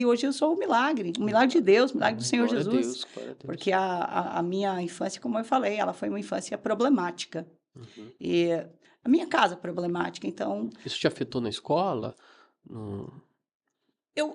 E hoje eu sou um milagre de Deus, um milagre do Senhor Glória a Jesus, Deus, glória a Deus. porque a minha infância, como eu falei, ela foi uma infância problemática. Uhum. E a minha casa problemática, então Isso te afetou na escola? No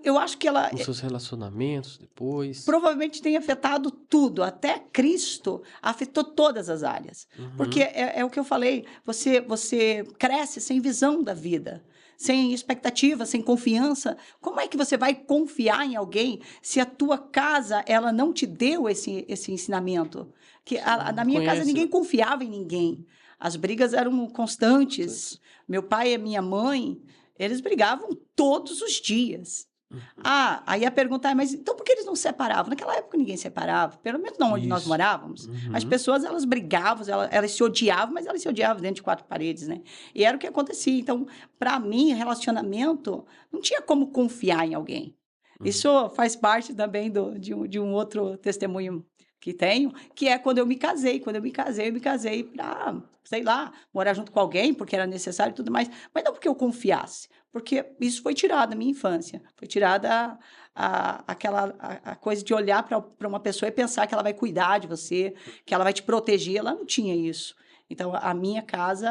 eu acho que ela nos seus relacionamentos depois? provavelmente tem afetado tudo, até Cristo afetou todas as áreas. Porque Uhum. é o que eu falei, você cresce sem visão da vida, sem expectativa, sem confiança. Como é que você vai confiar em alguém se a tua casa ela não te deu esse ensinamento? Que Você não na minha casa conhece, ninguém né? confiava em ninguém. As brigas eram constantes. Meu pai e minha mãe, eles brigavam todos os dias. Uhum. Ah, aí a pergunta é, mas então por que eles não separavam? Naquela época ninguém separava, pelo menos não onde nós Isso. morávamos. As Uhum. pessoas, elas brigavam, elas se odiavam, mas elas se odiavam dentro de quatro paredes, né? E era o que acontecia. Então, para mim, relacionamento, não tinha como confiar em alguém. Uhum. Isso faz parte também de um outro testemunho que tenho, que é quando eu me casei. Quando eu me casei para, sei lá, morar junto com alguém, porque era necessário e tudo mais, mas não porque eu confiasse. Porque isso foi tirado da minha infância, foi tirada a coisa de olhar para uma pessoa e pensar que ela vai cuidar de você, que ela vai te proteger, ela não tinha isso. Então, a minha casa,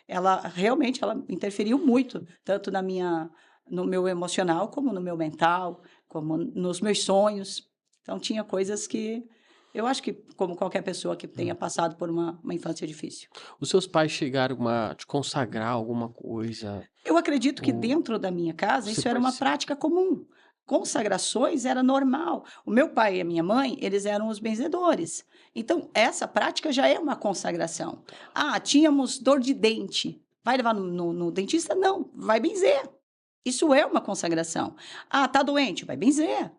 ela realmente, ela interferiu muito, tanto no meu emocional, como no meu mental, como nos meus sonhos. Então, tinha coisas que eu acho que, como qualquer pessoa que tenha Uhum. passado por uma infância difícil. Os seus pais chegaram a te consagrar alguma coisa? Eu acredito que Ou dentro da minha casa você isso era uma partici prática comum. Consagrações era normal. O meu pai e a minha mãe, eles eram os benzedores. Então, essa prática já é uma consagração. tá. Ah, tínhamos dor de dente. Vai levar no dentista? Não, vai benzer. Isso é uma consagração. Ah, tá doente? Vai benzer.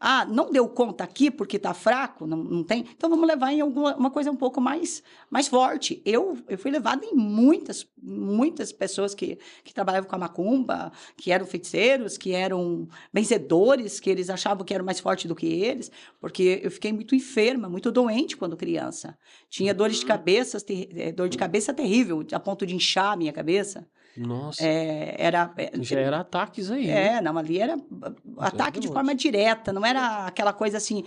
Ah, não deu conta aqui porque tá fraco? Não tem? Então vamos levar em alguma uma coisa um pouco mais forte. Eu fui levada em muitas pessoas que trabalhavam com a macumba, que eram feiticeiros, que eram benzedores, que eles achavam que eram mais forte do que eles, porque eu fiquei muito enferma, muito doente quando criança. Tinha Uhum. dor de cabeça terrível, a ponto de inchar a minha cabeça. Nossa, Eh, era já era ataques aí, hein? não, ali era ataque de forma Poderoso. direta, não era aquela coisa assim,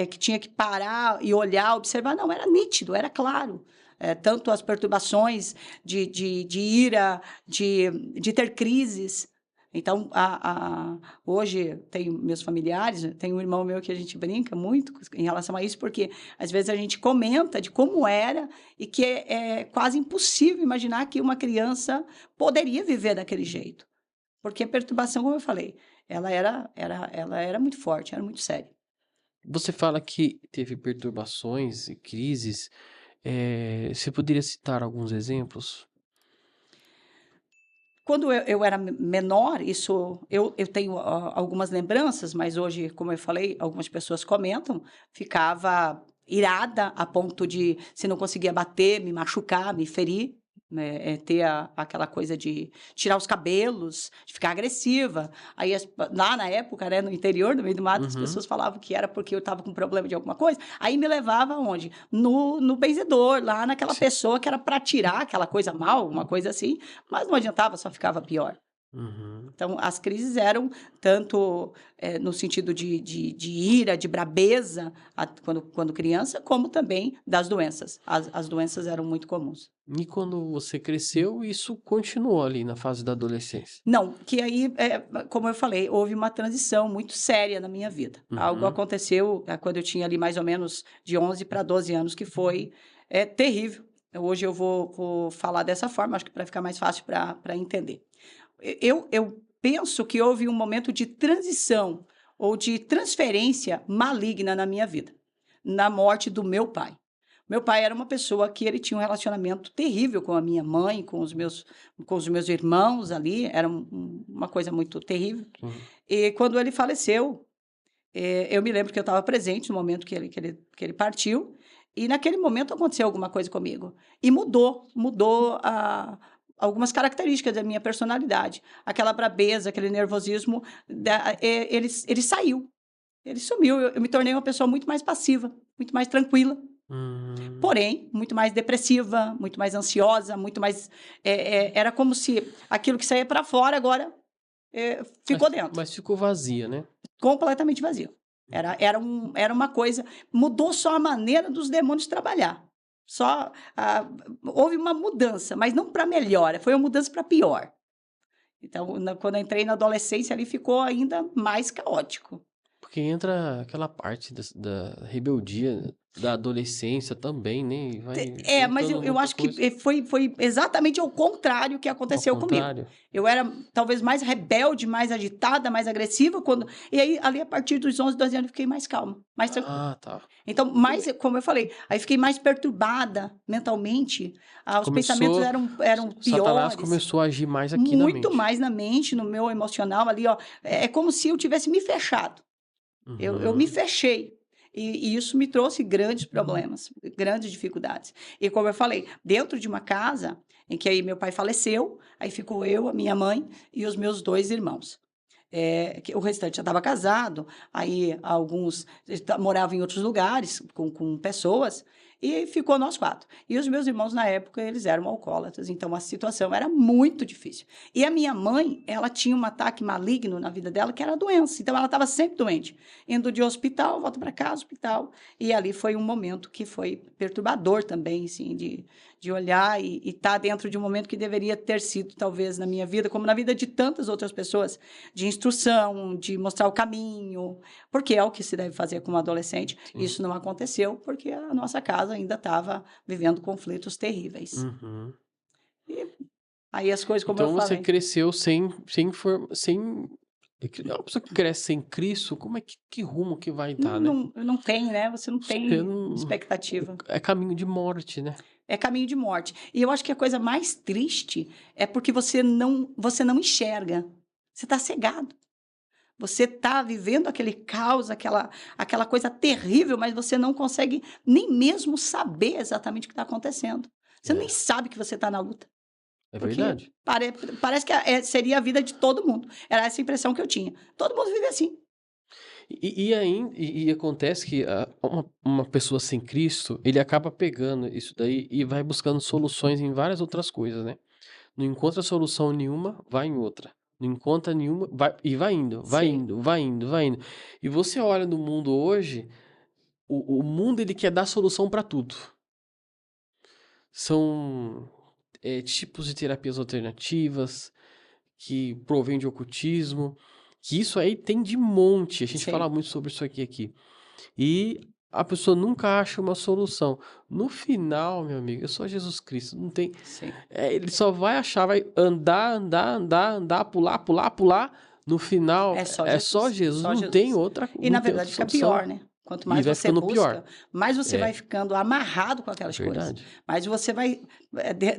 que tinha que parar e olhar, observar, não, era nítido, era claro. Tanto as perturbações de ira, de ter crises. Então, hoje, tenho meus familiares, tem um irmão meu que a gente brinca muito em relação a isso, porque às vezes a gente comenta de como era e que é quase impossível imaginar que uma criança poderia viver daquele jeito. Porque a perturbação, como eu falei, ela era muito forte, era muito séria. Você fala que teve perturbações e crises, você poderia citar alguns exemplos? Quando eu era menor, isso eu tenho algumas lembranças, mas hoje, como eu falei, algumas pessoas comentam, ficava irada a ponto de, se não conseguia bater, me machucar, me ferir, né, ter aquela coisa de tirar os cabelos, de ficar agressiva. Aí, lá na época, né, no interior, no meio do mato, as Uhum. pessoas falavam que era porque eu estava com problema de alguma coisa. Aí me levava aonde? No benzedor, lá naquela Se pessoa que era para tirar aquela coisa mal, uma coisa assim, mas não adiantava, só ficava pior. Uhum. Então, as crises eram tanto no sentido de ira, de brabeza, quando criança, como também das doenças. As doenças eram muito comuns. E quando você cresceu, isso continuou ali na fase da adolescência? Não, que aí, como eu falei, houve uma transição muito séria na minha vida. Algo Uhum. aconteceu quando eu tinha ali mais ou menos de 11 para 12 anos, que foi terrível. Hoje eu vou falar dessa forma, acho que para ficar mais fácil para entender. Eu penso que houve um momento de transição ou de transferência maligna na minha vida, na morte do meu pai. Meu pai era uma pessoa que ele tinha um relacionamento terrível com a minha mãe, com os meus irmãos ali, era uma coisa muito terrível. Sim. E quando ele faleceu, eu me lembro que eu estava presente no momento que ele partiu, e naquele momento aconteceu alguma coisa comigo. E mudou algumas características da minha personalidade. Aquela brabeza, aquele nervosismo, ele saiu, ele sumiu. Eu me tornei uma pessoa muito mais passiva, muito mais tranquila. Hum. Porém, muito mais depressiva, muito mais ansiosa, muito mais. Era como se aquilo que saía para fora agora ficou dentro. Mas ficou vazia, né? Completamente vazio. Era uma coisa... Mudou só a maneira dos demônios trabalhar. Só houve uma mudança, mas não para melhor, foi uma mudança para pior. Então, quando eu entrei na adolescência, ali ficou ainda mais caótico. Porque entra aquela parte da rebeldia da adolescência também, né? E vai Mas juntando eu muita acho que coisa. foi exatamente ao contrário que Ao aconteceu comigo. contrário. Eu era talvez mais rebelde, mais agitada, mais agressiva, e aí ali a partir dos 11, 12 anos eu fiquei mais calma, mais tranquila. Ah, tá. Então, como eu falei, aí fiquei mais perturbada mentalmente, os pensamentos eram Satanás piores, começou a agir mais aqui na muito mente. mais na mente, no meu emocional ali, ó. É como se eu tivesse me fechado. Eu me Uhum. fechei. E isso me trouxe grandes problemas, grandes dificuldades. E como eu falei, dentro de uma casa em que aí meu pai faleceu, aí ficou eu, a minha mãe e os meus 2 irmãos. O restante já estava casado, aí alguns moravam em outros lugares com pessoas, e ficou nós 4. E os meus irmãos, na época, eles eram alcoólatras, então a situação era muito difícil. E a minha mãe, ela tinha um ataque maligno na vida dela, que era a doença, então ela estava sempre doente, indo de hospital, volta para casa, hospital, e ali foi um momento que foi perturbador também, assim, de olhar e estar dentro de um momento que deveria ter sido, talvez, na minha vida, como na vida de tantas outras pessoas, de instrução, de mostrar o caminho, porque é o que se deve fazer com um adolescente. Sim. Isso não aconteceu porque a nossa casa ainda estava vivendo conflitos terríveis. Uhum. E aí as coisas, como Então eu você falei... cresceu sem. Uma pessoa que cresce sem Cristo, como é que rumo que vai estar, né? Não tem, né? Você não Você tem não. expectativa. É caminho de morte, né? É caminho de morte. E eu acho que a coisa mais triste é porque você não enxerga. Você está cegado. Você está vivendo aquele caos, aquela coisa terrível, mas você não consegue nem mesmo saber exatamente o que está acontecendo. Você nem sabe que você está na luta. É Porque verdade. parece que seria a vida de todo mundo. Era essa a impressão que eu tinha. Todo mundo vive assim. E acontece que uma pessoa sem Cristo, ele acaba pegando isso daí e vai buscando soluções em várias outras coisas, né? Não encontra solução nenhuma, vai em outra. Não encontra nenhuma, vai indo, vai Sim. indo, vai indo, vai indo. E você olha no mundo hoje, o mundo ele quer dar solução para tudo. São tipos de terapias alternativas que provêm de ocultismo, que isso aí tem de monte. A gente Sim. fala muito sobre isso aqui. E a pessoa nunca acha uma solução. No final, meu amigo, é só Jesus Cristo. Não tem. Sim. Ele só vai achar, vai andar, pular. No final, É só Jesus. só Jesus. Só Não Jesus. tem outra. E, não na tem verdade, outra fica solução. pior, né? Quanto E mais vai você ficando busca, pior. mais você É. vai ficando amarrado com aquelas coisas. Verdade. Mas você vai,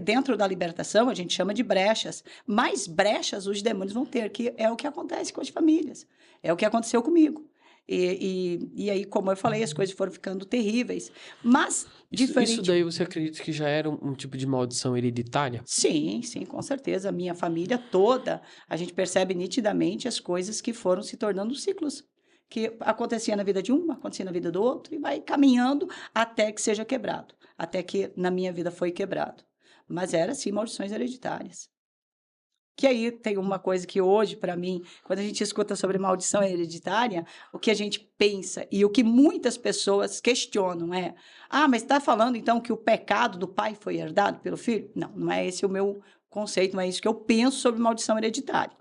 dentro da libertação, a gente chama de brechas. Mais brechas os demônios vão ter, que é o que acontece com as famílias. É o que aconteceu comigo. E aí, como eu falei, as coisas foram ficando terríveis. Mas, Isso daí você acredita que já era um tipo de maldição hereditária? Sim, com certeza. A minha família toda, a gente percebe nitidamente as coisas que foram se tornando ciclos. Que acontecia na vida de um, acontecia na vida do outro, e vai caminhando até que seja quebrado. Até que na minha vida foi quebrado. Mas era, sim, maldições hereditárias. Que aí tem uma coisa que hoje, para mim, quando a gente escuta sobre maldição hereditária, o que a gente pensa e o que muitas pessoas questionam é: mas está falando então que o pecado do pai foi herdado pelo filho? Não, não é esse o meu conceito, não é isso que eu penso sobre maldição hereditária.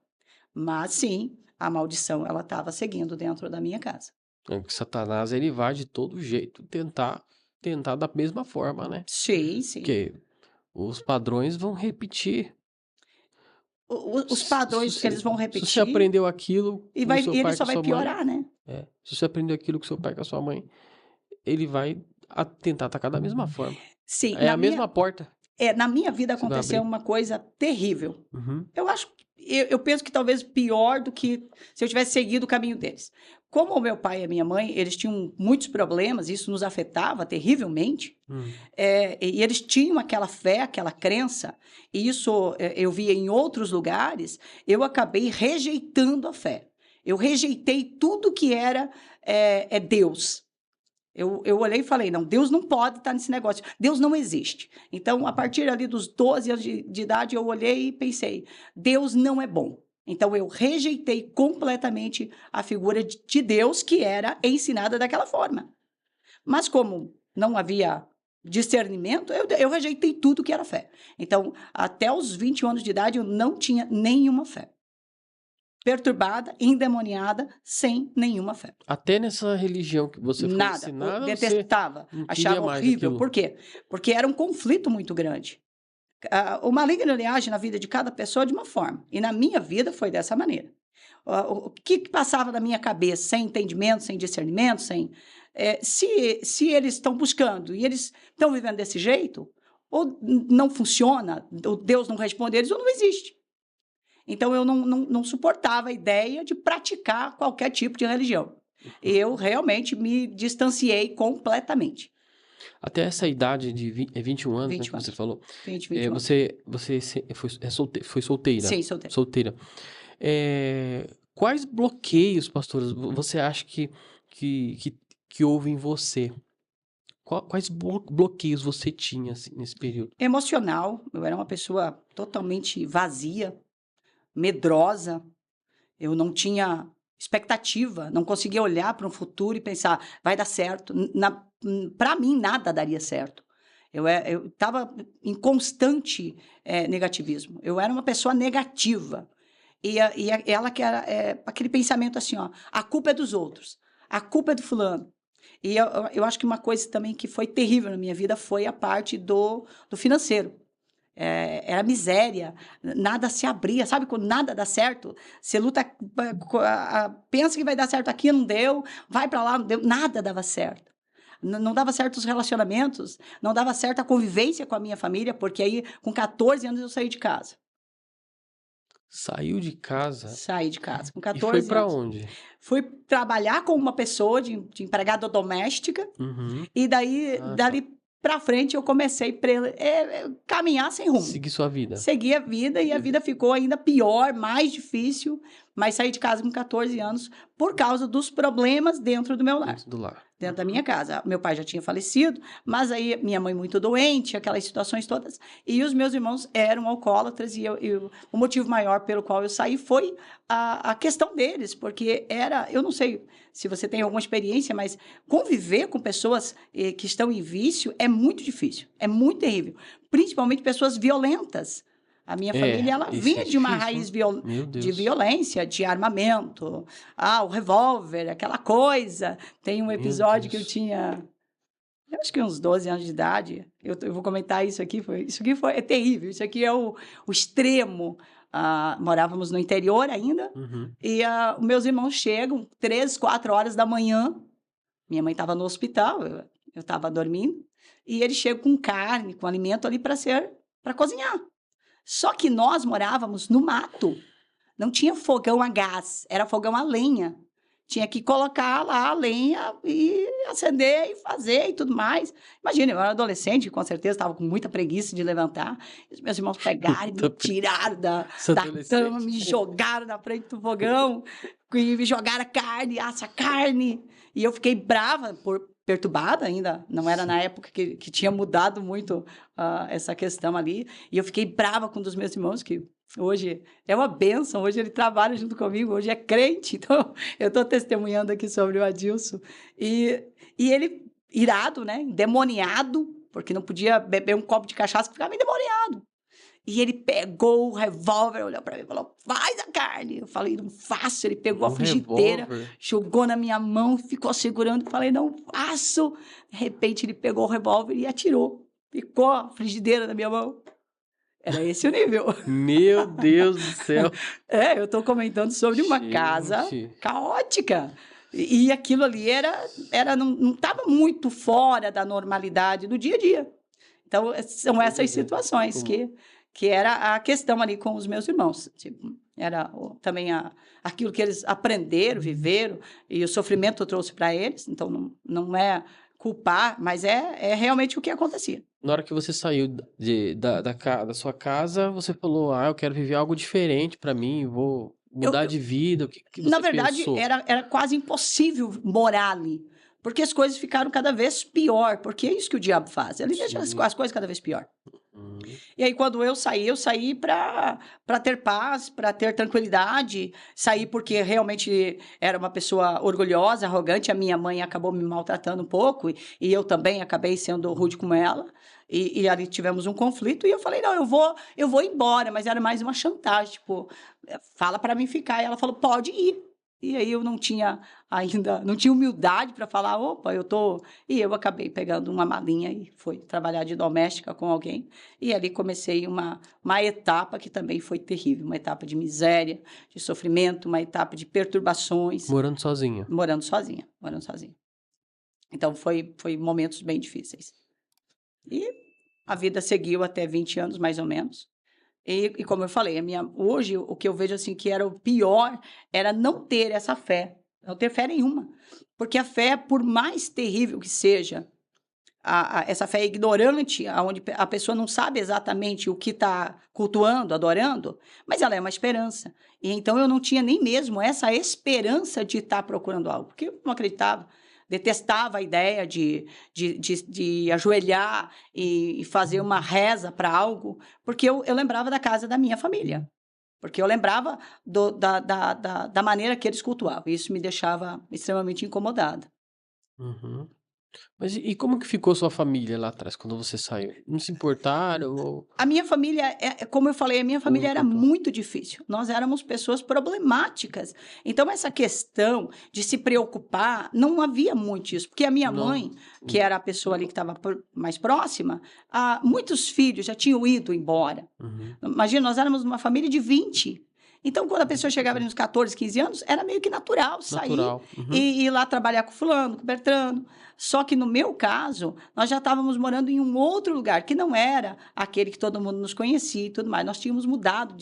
Mas sim, a maldição ela estava seguindo dentro da minha casa. É que Satanás ele vai de todo jeito tentar da mesma forma, né? Sim. Porque os padrões vão repetir. Os padrões eles vão Se você repetir aprendeu aquilo e com seu ele pai, só com vai sua mãe, piorar, né? se você aprendeu aquilo com seu pai, com a sua mãe, ele vai tentar atacar da mesma forma. Sim, É a mesma porta. na minha vida Você vai aconteceu abrir. uma coisa terrível. Uhum. Eu penso que talvez pior do que se eu tivesse seguido o caminho deles. Como o meu pai e a minha mãe, eles tinham muitos problemas, isso nos afetava terrivelmente, e eles tinham aquela fé, aquela crença, e isso eu via em outros lugares, eu acabei rejeitando a fé. Eu rejeitei tudo que era Deus. Eu olhei e falei, não, Deus não pode estar nesse negócio, Deus não existe. Então, a partir ali dos 12 anos de idade, eu olhei e pensei, Deus não é bom. Então, eu rejeitei completamente a figura de Deus que era ensinada daquela forma. Mas como não havia discernimento, eu rejeitei tudo que era fé. Então, até os 21 anos de idade, eu não tinha nenhuma fé. Perturbada, endemoniada, sem nenhuma fé. Até nessa religião que você foi Nada. Eu ensinada, detestava, não queria achava mais horrível. aquilo. Por quê? Porque era um conflito muito grande. O maligno ele age na vida de cada pessoa de uma forma. E na minha vida foi dessa maneira. O que passava na minha cabeça, sem entendimento, sem discernimento, se eles estão buscando e eles estão vivendo desse jeito, ou não funciona, ou Deus não responde eles, ou não existe. Então, eu não suportava a ideia de praticar qualquer tipo de religião. Eu realmente me distanciei completamente. Até essa idade de 21 anos, 20 né, que anos. você falou, 20, 21 anos. você foi solteira? Sim, solteira. Solteira. Quais bloqueios, pastoras, você acha que houve em você? Quais bloqueios você tinha assim, nesse período? Emocional, eu era uma pessoa totalmente vazia, medrosa, eu não tinha expectativa, não conseguia olhar para um futuro e pensar, vai dar certo. Para mim, nada daria certo. Eu estava em constante negativismo. Eu era uma pessoa negativa. Ela que era aquele pensamento assim, ó, a culpa é dos outros, a culpa é do fulano. E eu acho que uma coisa também que foi terrível na minha vida foi a parte do financeiro. Era miséria, nada se abria, sabe? Quando nada dá certo, você luta, pensa que vai dar certo aqui, não deu, vai para lá, não deu, nada dava certo. Não dava certo os relacionamentos, não dava certo a convivência com a minha família, porque aí, com 14 anos, eu saí de casa. Saiu de casa Saí de casa, com e foi 14 pra anos. onde? Fui trabalhar com uma pessoa de empregada doméstica, Uhum. e daí, Ah, tá. dali para frente, eu comecei a caminhar sem rumo. Seguir sua vida. Segui a vida e a vida ficou ainda pior, mais difícil, mas saí de casa com 14 anos por causa dos problemas dentro do meu lar, Dentro do lar. dentro da minha casa. Meu pai já tinha falecido, mas aí minha mãe muito doente, aquelas situações todas, e os meus irmãos eram alcoólatras, e o motivo maior pelo qual eu saí foi a questão deles, porque eu não sei se você tem alguma experiência, mas conviver com pessoas que estão em vício é muito difícil, é muito terrível, principalmente pessoas violentas. A minha família, ela isso vinha é de uma difícil, raiz Meu de Deus. violência, de armamento. O revólver, aquela coisa. Tem um Meu episódio que eu Deus. tinha, eu acho que uns 12 anos de idade. Eu vou comentar isso aqui. É terrível. Isso aqui é o extremo. Morávamos no interior ainda. Uhum. E os meus irmãos chegam 3, 4 horas da manhã. Minha mãe estava no hospital, eu estava dormindo. E eles chegam com carne, com alimento ali para cozinhar. Só que nós morávamos no mato. Não tinha fogão a gás, era fogão a lenha. Tinha que colocar lá a lenha e acender e fazer e tudo mais. Imagina, eu era adolescente, com certeza estava com muita preguiça de levantar. E os meus irmãos pegaram e me tiraram da cama, me jogaram na frente do fogão, e me jogaram carne, assa carne. E eu fiquei brava, perturbada ainda, não era na época que tinha mudado muito essa questão ali, e eu fiquei brava com um dos meus irmãos, que hoje é uma bênção, hoje ele trabalha junto comigo, hoje é crente, então eu estou testemunhando aqui sobre o Adilson, e ele irado, né, endemoniado, porque não podia beber um copo de cachaça, ficava endemoniado. E ele pegou o revólver, olhou para mim e falou, faz a carne. Eu falei, não faço. Ele pegou a frigideira, jogou na minha mão, ficou segurando. Eu falei, não faço. De repente, ele pegou o revólver e atirou. Ficou a frigideira na minha mão. Era esse o nível. Meu Deus do céu. Eu estou comentando sobre uma casa caótica. E aquilo ali não estava muito fora da normalidade do dia a dia. Então, são essas situações que era a questão ali com os meus irmãos. Tipo, era também aquilo que eles aprenderam, viveram, e o sofrimento eu trouxe para eles. Então, não é culpar, mas é realmente o que acontecia. Na hora que você saiu da sua casa, você falou, eu quero viver algo diferente para mim, vou mudar de vida. O que você na verdade, pensou? Era quase impossível morar ali, porque as coisas ficaram cada vez pior, porque é isso que o diabo faz. Ele deixa as coisas cada vez pior. Hum. E aí, quando eu saí para ter paz, para ter tranquilidade, saí porque realmente era uma pessoa orgulhosa, arrogante. A minha mãe acabou me maltratando um pouco, e eu também acabei sendo rude com ela. E ali tivemos um conflito, e eu falei: não, eu vou embora, mas era mais uma chantagem, tipo, fala para mim ficar. E ela falou: pode ir. E aí eu não tinha ainda, não tinha humildade para falar, opa, eu tô. E eu acabei pegando uma malinha e fui trabalhar de doméstica com alguém. E ali comecei uma etapa que também foi terrível, uma etapa de miséria, de sofrimento, uma etapa de perturbações, Morando sozinha. morando sozinha, morando sozinha. Então foi momentos bem difíceis. E a vida seguiu até 20 anos, mais ou menos. E como eu falei, hoje o que eu vejo assim que era o pior era não ter essa fé, não ter fé nenhuma. Porque a fé, por mais terrível que seja, essa fé ignorante, onde a pessoa não sabe exatamente o que está cultuando, adorando, mas ela é uma esperança. E então eu não tinha nem mesmo essa esperança de estar procurando algo, porque eu não acreditava, detestava a ideia de ajoelhar e fazer uma reza para algo, porque eu lembrava da casa da minha família. Porque eu lembrava da maneira que eles cultuavam. E isso me deixava extremamente incomodada. Uhum. Mas e como que ficou sua família lá atrás, quando você saiu? Não se importaram ou A minha família, como eu falei, a minha ou família era importou? muito difícil. Nós éramos pessoas problemáticas. Então, essa questão de se preocupar, não havia muito isso. Porque a minha Não. mãe, que era a pessoa ali que estava mais próxima, muitos filhos já tinham ido embora. Uhum. Imagina, nós éramos uma família de 20. Então, quando a pessoa chegava ali nos 14, 15 anos, era meio que natural sair Natural. Uhum. e ir lá trabalhar com fulano, com Bertrano. Só que no meu caso, nós já estávamos morando em um outro lugar, que não era aquele que todo mundo nos conhecia e tudo mais. Nós tínhamos mudado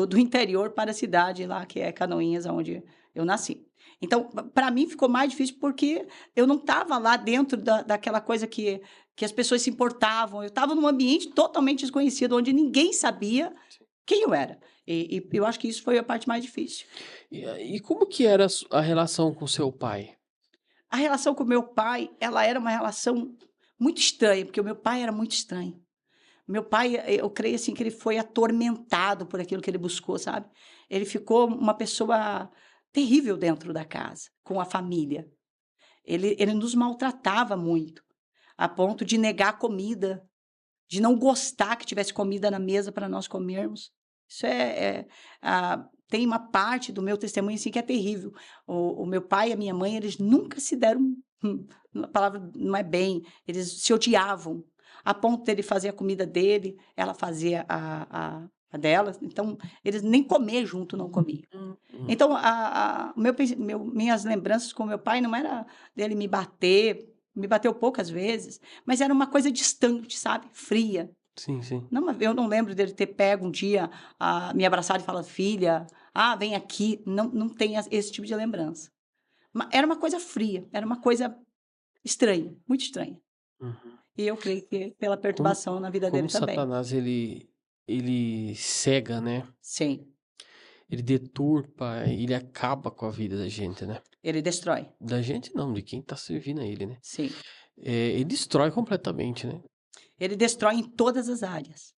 do interior para a cidade lá, que é Canoinhas, onde eu nasci. Então, para mim ficou mais difícil porque eu não estava lá dentro daquela coisa que as pessoas se importavam. Eu estava num ambiente totalmente desconhecido, onde ninguém sabia quem eu era. E eu acho que isso foi a parte mais difícil. E como que era a relação com seu pai? A relação com meu pai, ela era uma relação muito estranha, porque o meu pai era muito estranho. Meu pai, eu creio assim que ele foi atormentado por aquilo que ele buscou, sabe? Ele ficou uma pessoa terrível dentro da casa, com a família. Ele nos maltratava muito, a ponto de negar comida, de não gostar que tivesse comida na mesa para nós comermos. Isso tem uma parte do meu testemunho assim que é terrível. O meu pai e a minha mãe, eles nunca se deram, a palavra não é bem, eles se odiavam, a ponto dele fazer a comida dele, ela fazia a dela, então eles nem comer junto não comiam. Hum. Então, minhas lembranças com meu pai não era dele me bateu poucas vezes, mas era uma coisa distante, sabe? Fria. Sim, sim. Não, eu não lembro dele ter pego um dia, me abraçado e falado, filha, vem aqui. Não, não tem esse tipo de lembrança. Era uma coisa fria, era uma coisa estranha, muito estranha. Uhum. E eu creio que pela Como perturbação na vida como dele também. Satanás ele cega, né? Sim, Ele deturpa, ele acaba com a vida da gente, né? ele destrói. Da gente não, de quem tá servindo a ele, né? Sim. Ele destrói completamente, né? Ele destrói em todas as áreas.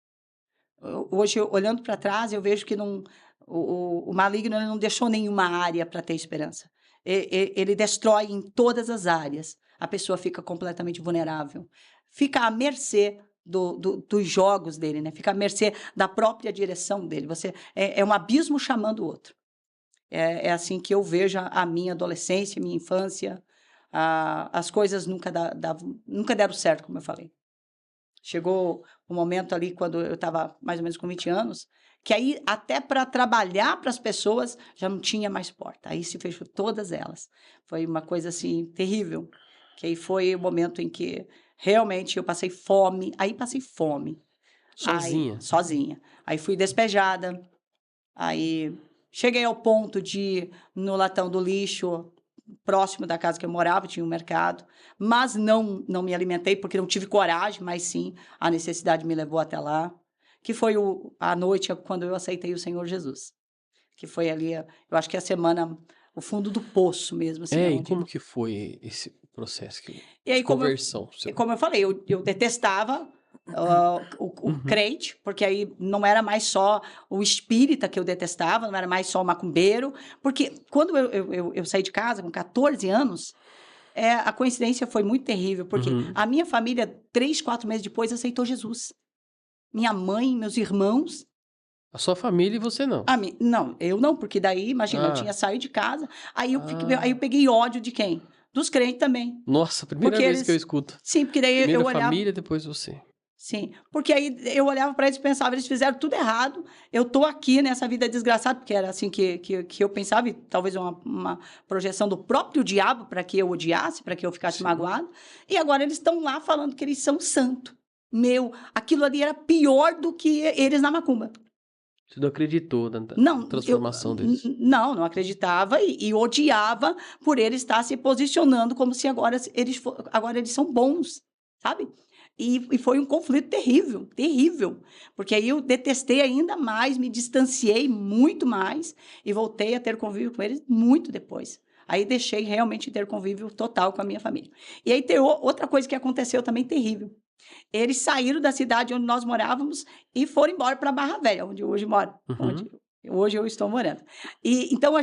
Hoje, olhando para trás, eu vejo que o maligno ele não deixou nenhuma área para ter esperança. Ele destrói em todas as áreas. A pessoa fica completamente vulnerável. Fica à mercê dos jogos dele, né? Fica à mercê da própria direção dele. É um abismo chamando o outro. É assim que eu vejo a minha adolescência, a minha infância. As coisas nunca deram certo, como eu falei. Chegou um momento ali, quando eu estava mais ou menos com 20 anos, que aí até para trabalhar para as pessoas já não tinha mais porta. Aí se fechou todas elas. Foi uma coisa assim terrível. Que aí foi o momento em que realmente eu passei fome. Aí passei fome. Aí, Sozinha. sozinha. Aí fui despejada. Aí cheguei ao ponto de ir no latão do lixo, próximo da casa que eu morava, tinha um mercado, mas não me alimentei porque não tive coragem, mas sim a necessidade me levou até lá, que foi a noite quando eu aceitei o Senhor Jesus, que foi ali, eu acho que a semana, o fundo do poço mesmo, assim, E onde... como que foi esse processo E de aí, conversão seu? como eu falei, eu detestava o crente, porque aí não era mais só o espírita que eu detestava, não era mais só o macumbeiro, porque quando eu saí de casa com 14 anos, a coincidência foi muito terrível, porque Uhum. a minha família, 3, 4 meses depois, aceitou Jesus. Minha mãe, meus irmãos. A sua família e você não. Não, eu não, porque daí, imagina, eu tinha Ah, saído de casa, aí eu ah. peguei ódio de quem? Dos crentes também. Nossa, primeira Porque vez que eu eles. escuto. Sim, porque daí eu Primeiro a olhava. família, depois você. Sim, porque aí eu olhava para eles e pensava, eles fizeram tudo errado, eu tô aqui nessa vida desgraçada, porque era assim que eu pensava, e talvez uma projeção do próprio diabo para que eu odiasse, para que eu ficasse Sim. magoado, e agora eles estão lá falando que eles são santos. Aquilo ali era pior do que eles na macumba. Você não acreditou na Não, transformação deles. não acreditava e odiava por ele estar se posicionando como se agora eles são bons, sabe? E foi um conflito terrível, terrível, porque aí eu detestei ainda mais, me distanciei muito mais e voltei a ter convívio com eles muito depois. Aí deixei realmente ter convívio total com a minha família. E aí tem outra coisa que aconteceu também terrível. Eles saíram da cidade onde nós morávamos e foram embora para Barra Velha, onde eu hoje moro, onde Uhum. hoje eu estou morando. E então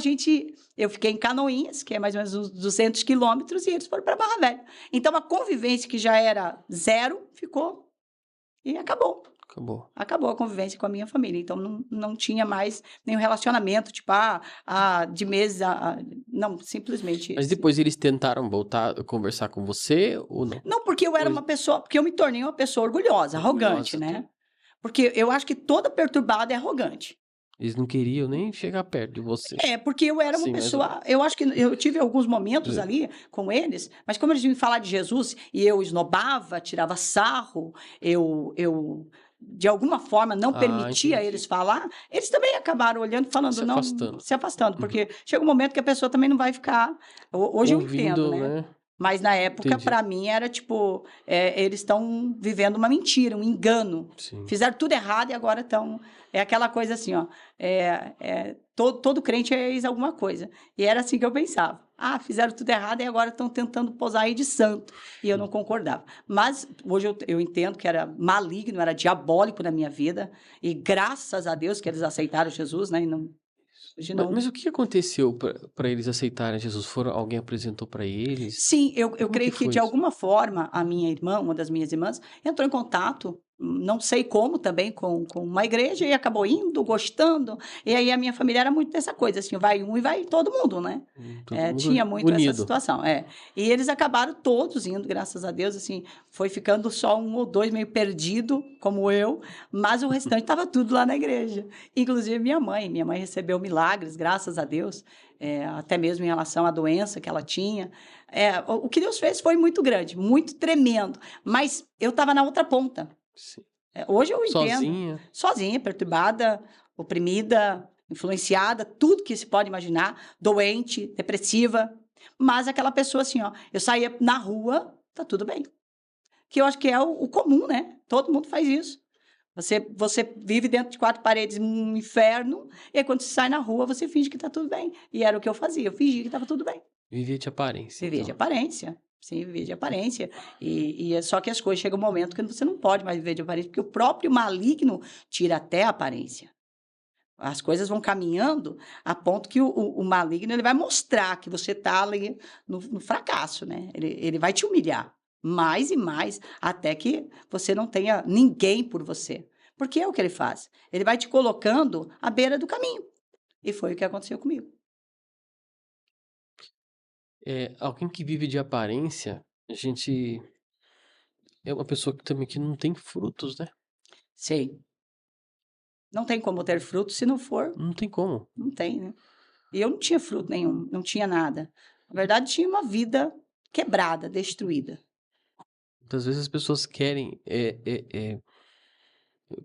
eu fiquei em Canoinhas, que é mais ou menos uns 200 quilômetros, e eles foram para Barra Velha. Então a convivência que já era zero ficou e acabou. Acabou. Acabou a convivência com a minha família. Então não tinha mais nenhum relacionamento, tipo, de meses, não, simplesmente. Mas depois eles tentaram voltar a conversar com você ou não? Não, porque eu era uma pessoa, porque eu me tornei uma pessoa orgulhosa, arrogante, Orgulhosa, né? tá? Porque eu acho que toda perturbada é arrogante. Eles não queriam nem chegar perto de você. Porque eu era uma Sim, mais ou pessoa. Eu acho que eu tive alguns momentos É. ali com eles, mas como eles vinham falar de Jesus e eu esnobava, tirava sarro, eu de alguma forma não permitia entendi. eles falar, eles também acabaram olhando e falando, Se não, afastando. se afastando, Uhum. porque chega um momento que a pessoa também não vai ficar. Hoje eu entendo, Ouvindo, né? né? Mas na época, Entendi. para mim, era tipo, eles estão vivendo uma mentira, um engano. Sim. Fizeram tudo errado e agora estão. É aquela coisa assim, ó. Todo crente é ex alguma coisa. E era assim que eu pensava. Fizeram tudo errado e agora estão tentando posar aí de santo. E eu não concordava. Mas hoje eu entendo que era maligno, era diabólico na minha vida. E graças a Deus que eles aceitaram Jesus, né? E não, hoje não. Mas o que aconteceu para eles aceitarem Jesus? Alguém apresentou para eles? Sim, eu Como que creio que foi de isso? alguma forma a minha irmã, uma das minhas irmãs, entrou em contato, não sei como também, com uma igreja e acabou indo, gostando. E aí a minha família era muito dessa coisa, assim, vai um e vai todo mundo, né? Todo mundo Tinha muito essa unido. situação, E eles acabaram todos indo, graças a Deus, assim, foi ficando só um ou dois meio perdido, como eu, mas o restante estava tudo lá na igreja. Inclusive minha mãe. Minha mãe recebeu milagres, graças a Deus, até mesmo em relação à doença que ela tinha. O que Deus fez foi muito grande, muito tremendo, mas eu estava na outra ponta. Sim. Hoje eu entendo. Sozinha. Sozinha, perturbada, oprimida, influenciada, tudo que se pode imaginar, doente, depressiva. Mas aquela pessoa assim, ó, eu saía na rua, tá tudo bem. Que eu acho que é o comum, né? Todo mundo faz isso. Você vive dentro de quatro paredes, um inferno, e aí quando você sai na rua, você finge que tá tudo bem. E era o que eu fazia, eu fingia que estava tudo bem. Vivia de aparência, Vivia de então. aparência. Sim, vivia de aparência. E é só que as coisas chegam um momento que você não pode mais viver de aparência, porque o próprio maligno tira até a aparência. As coisas vão caminhando a ponto que o maligno ele vai mostrar que você está ali no fracasso, né? Ele vai te humilhar mais e mais até que você não tenha ninguém por você. Porque é o que ele faz. Ele vai te colocando à beira do caminho. E foi o que aconteceu comigo. Alguém que vive de aparência, a gente é uma pessoa que não tem frutos, né? Sei. Não tem como ter fruto se não for. Não tem como. Não tem, né? E eu não tinha fruto nenhum, não tinha nada. Na verdade, tinha uma vida quebrada, destruída. Muitas vezes as pessoas querem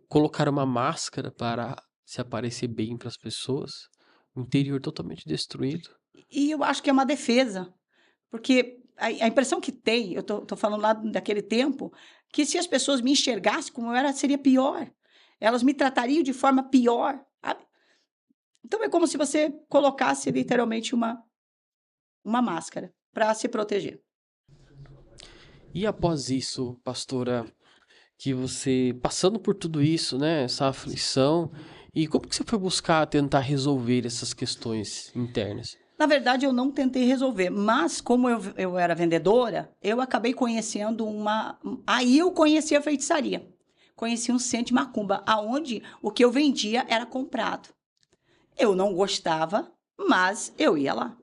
colocar uma máscara para se aparecer bem para as pessoas. O interior totalmente destruído. E eu acho que é uma defesa, porque a impressão que tem, eu tô falando lá daquele tempo, que se as pessoas me enxergassem como eu era, seria pior. Elas me tratariam de forma pior, sabe? Então é como se você colocasse literalmente uma máscara para se proteger. E após isso, pastora, que você, passando por tudo isso, né, essa aflição, e como que você foi buscar tentar resolver essas questões internas? Na verdade, eu não tentei resolver, mas como eu era vendedora, eu acabei conhecendo uma. Aí eu conheci a feitiçaria. Conheci um centro de macumba, aonde o que eu vendia era comprado. Eu não gostava, mas eu ia lá.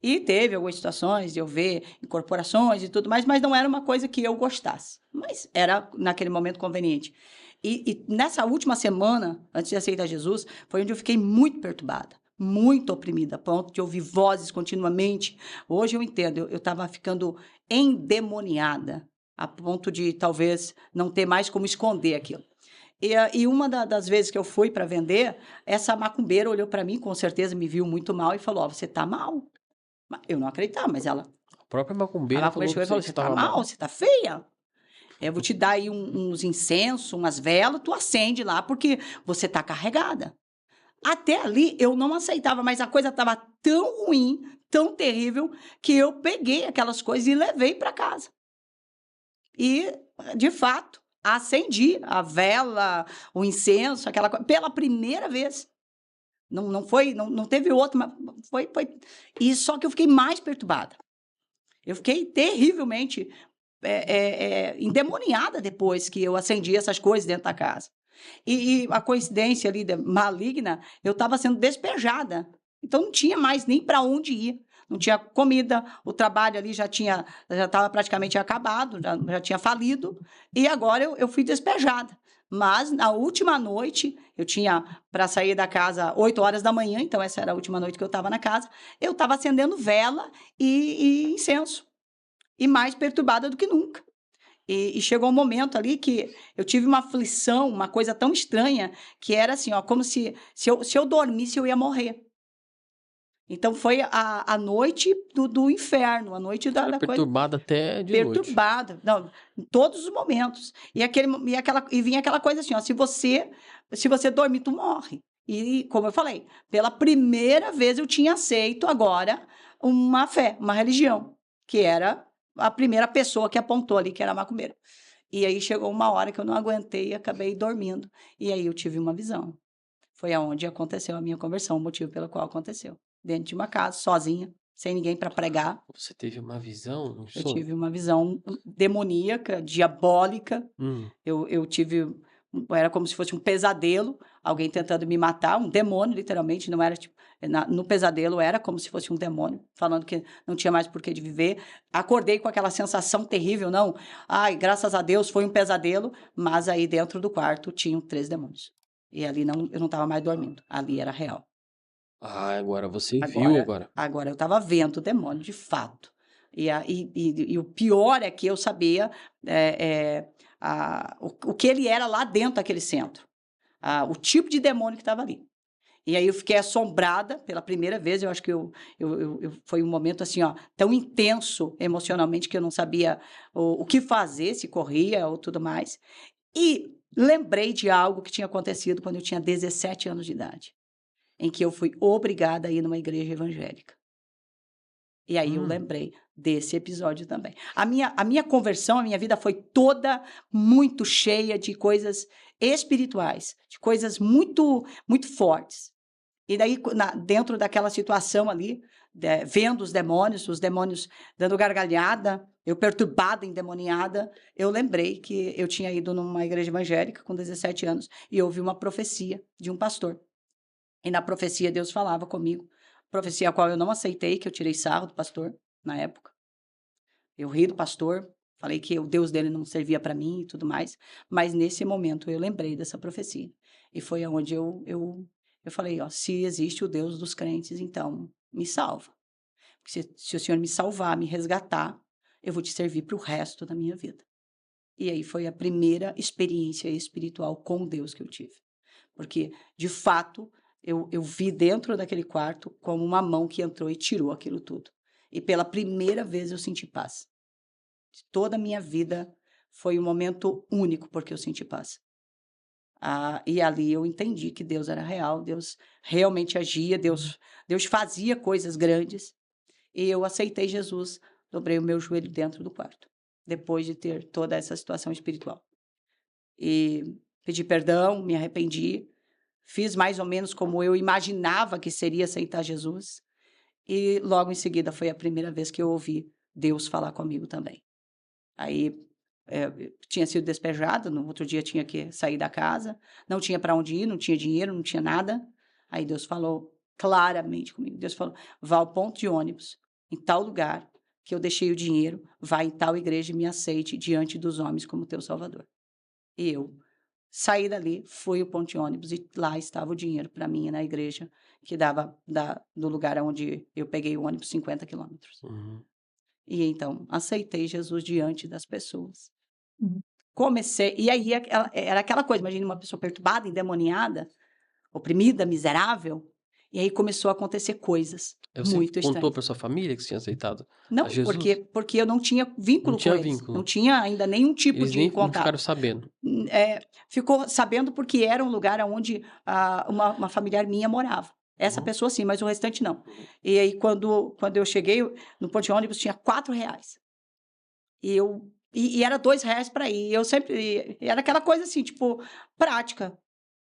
E teve algumas situações de eu ver incorporações e tudo mais, mas não era uma coisa que eu gostasse. Mas era, naquele momento, conveniente. E nessa última semana, antes de aceitar Jesus, foi onde eu fiquei muito perturbada, muito oprimida, a ponto de ouvir vozes continuamente. Hoje eu entendo, eu estava ficando endemoniada, a ponto de talvez não ter mais como esconder aquilo. E uma das vezes que eu fui para vender, essa macumbeira olhou para mim, com certeza me viu muito mal e falou: "Ó, você está mal." Eu não acreditava, mas A própria a macumbeira macumbeira falou chegou pra e você falou: que "Você você tá tava mal? mal. Você tá feia? Eu vou te dar aí uns incensos, umas velas, tu acende lá, porque você tá carregada." Até ali eu não aceitava, mas a coisa estava tão ruim, tão terrível, que eu peguei aquelas coisas e levei para casa. E, de fato, acendi a vela, o incenso, aquela coisa, pela primeira vez. Não foi, não teve outro, mas foi. E só que eu fiquei mais perturbada. Eu fiquei terrivelmente endemoniada depois que eu acendi essas coisas dentro da casa. E a coincidência ali maligna, eu estava sendo despejada. Então não tinha mais nem para onde ir. Não tinha comida, o trabalho ali já estava praticamente acabado, já tinha falido, e agora eu fui despejada. Mas na última noite, eu tinha para sair da casa 8 horas da manhã, então essa era a última noite que eu estava na casa, eu estava acendendo vela e incenso, e mais perturbada do que nunca. E chegou um momento ali que eu tive uma aflição, uma coisa tão estranha, que era assim, ó, como se eu dormisse, eu ia morrer. Então foi a noite do inferno, a noite Você era da coisa perturbada até de noite. perturbada, não, em todos os momentos. E vinha aquela coisa assim, ó, se você dormir, tu morre. E como eu falei, pela primeira vez eu tinha aceito agora uma fé, uma religião, que era a primeira pessoa que apontou ali que era macumbeira. E aí chegou uma hora que eu não aguentei e acabei dormindo. E aí eu tive uma visão. Foi aonde aconteceu a minha conversão, o motivo pelo qual aconteceu. Dentro de uma casa, sozinha, sem ninguém para pregar. Você teve uma visão, um Eu sonho? tive uma visão demoníaca, diabólica. Hum. Eu tive. Era como se fosse um pesadelo, alguém tentando me matar, um demônio, literalmente. Não era tipo. No pesadelo era como se fosse um demônio, falando que não tinha mais porquê de viver. Acordei com aquela sensação terrível, não. Ai, graças a Deus foi um pesadelo, mas aí dentro do quarto tinham 3 demônios. E ali não, eu não estava mais dormindo, ali era real. Ah, agora você viu Agora, agora. agora eu estava vendo o demônio de fato. E o pior é que eu sabia o que ele era lá dentro daquele centro, o tipo de demônio que estava ali. E aí eu fiquei assombrada pela primeira vez. Eu acho que foi um momento assim, ó, tão intenso emocionalmente que eu não sabia o que fazer, se corria ou tudo mais. E lembrei de algo que tinha acontecido quando eu tinha 17 anos de idade, em que eu fui obrigada a ir numa igreja evangélica. E aí eu Hum. lembrei desse episódio também. A minha conversão, a minha vida foi toda muito cheia de coisas espirituais, de coisas muito, muito fortes. E daí, dentro daquela situação ali, vendo os demônios dando gargalhada, eu perturbada, endemoniada, eu lembrei que eu tinha ido numa igreja evangélica com 17 anos e ouvi uma profecia de um pastor. E na profecia Deus falava comigo, profecia a qual eu não aceitei, que eu tirei sarro do pastor na época. Eu ri do pastor, falei que o Deus dele não servia para mim e tudo mais, mas nesse momento eu lembrei dessa profecia. E foi aonde eu falei, ó, se existe o Deus dos crentes, então me salva. Porque se o Senhor me salvar, me resgatar, eu vou te servir para o resto da minha vida. E aí foi a primeira experiência espiritual com Deus que eu tive. Porque, de fato, eu vi dentro daquele quarto como uma mão que entrou e tirou aquilo tudo. E pela primeira vez eu senti paz. De toda a minha vida foi um momento único porque eu senti paz. E ali eu entendi que Deus era real, Deus realmente agia, Deus fazia coisas grandes. E eu aceitei Jesus, dobrei o meu joelho dentro do quarto, depois de ter toda essa situação espiritual. e pedi perdão, me arrependi, fiz mais ou menos como eu imaginava que seria aceitar Jesus, e logo em seguida foi a primeira vez que eu ouvi Deus falar comigo também. Aí, tinha sido despejada, no outro dia tinha que sair da casa, não tinha para onde ir, não tinha dinheiro, não tinha nada. Aí Deus falou claramente comigo. Deus falou: "Vá ao ponto de ônibus, em tal lugar, que eu deixei o dinheiro, vá em tal igreja e me aceite diante dos homens como teu Salvador". E eu saí dali, fui ao ponto de ônibus e lá estava o dinheiro para mim na igreja, que dava do lugar onde eu peguei o ônibus 50 quilômetros. Uhum. E então aceitei Jesus diante das pessoas. Comecei, e aí era aquela coisa, imagina uma pessoa perturbada, endemoniada, oprimida, miserável, e aí começou a acontecer coisas Aí você muito contou estranhas. para sua família que você tinha aceitado a Não, Jesus? porque eu não tinha Não vínculo com tinha eles, não vínculo. tinha ainda nenhum tipo Eles de nem não ficaram contato. sabendo. Ficou sabendo porque era um lugar onde uma familiar minha morava. Essa Uhum. pessoa sim, mas o restante não. Uhum. E aí quando eu cheguei no ponto de ônibus tinha R$ 4. E era R$ 2 para ir. Eu sempre e era aquela coisa assim, tipo, prática.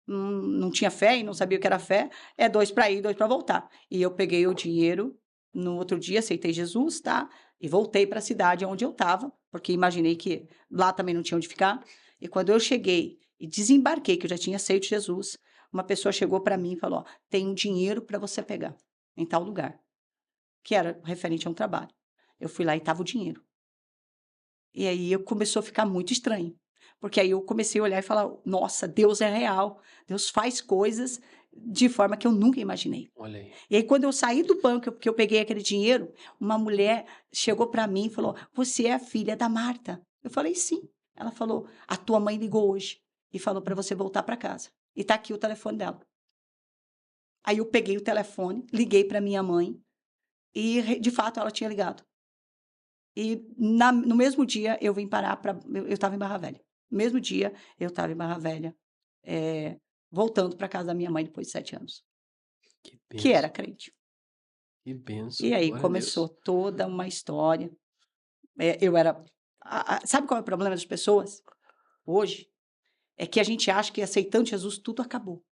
Não tinha fé e não sabia o que era fé. É 2 para ir, 2 para voltar. E eu peguei o dinheiro no outro dia, aceitei Jesus, tá? E voltei para a cidade onde eu estava, porque imaginei que lá também não tinha onde ficar. E quando eu cheguei e desembarquei, que eu já tinha aceito Jesus, uma pessoa chegou para mim e falou: ó, tem um dinheiro para você pegar em tal lugar, que era referente a um trabalho. Eu fui lá e estava o dinheiro. E aí eu começou a ficar muito estranho, porque aí eu comecei a olhar e falar: "Nossa, Deus é real, Deus faz coisas de forma que eu nunca imaginei". Olha aí. E aí quando eu saí do banco, que eu peguei aquele dinheiro, uma mulher chegou para mim e falou: "Você é a filha da Marta?". Eu falei: "Sim". Ela falou: "A tua mãe ligou hoje e falou para você voltar para casa, e tá aqui o telefone dela". Aí eu peguei o telefone, liguei para minha mãe e de fato ela tinha ligado. E no mesmo dia eu vim parar para eu estava em Barra Velha. No mesmo dia eu estava em Barra Velha, eh, voltando para casa da minha mãe depois de 7 anos, Que que era bênção, crente. que bênção. E aí Glória a começou Deus. toda uma história. Eu era sabe qual é o problema das pessoas hoje? É que a gente acha que aceitando Jesus tudo acabou.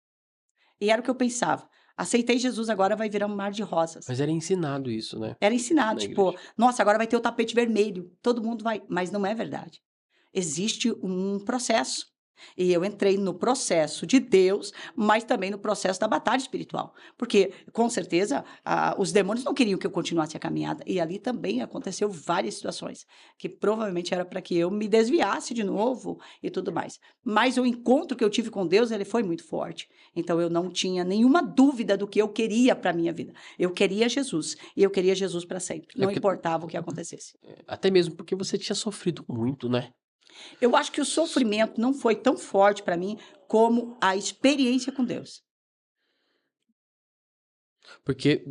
E era o que eu pensava: aceitei Jesus, agora vai virar um mar de rosas. Mas era ensinado isso, né, Era ensinado, na tipo: igreja. "Nossa, agora vai ter o tapete vermelho, todo mundo vai", mas não é verdade. Existe um processo. E eu entrei no processo de Deus, mas também no processo da batalha espiritual. Porque, com certeza, os demônios não queriam que eu continuasse a caminhada. E ali também aconteceu várias situações, que provavelmente era para que eu me desviasse de novo e tudo mais. Mas o encontro que eu tive com Deus, ele foi muito forte. Então eu não tinha nenhuma dúvida do que eu queria para a minha vida. Eu queria Jesus. E eu queria Jesus para sempre. É Não porque importava o que acontecesse. até mesmo porque você tinha sofrido muito, né. Eu acho que o sofrimento não foi tão forte para mim como a experiência com Deus. Porque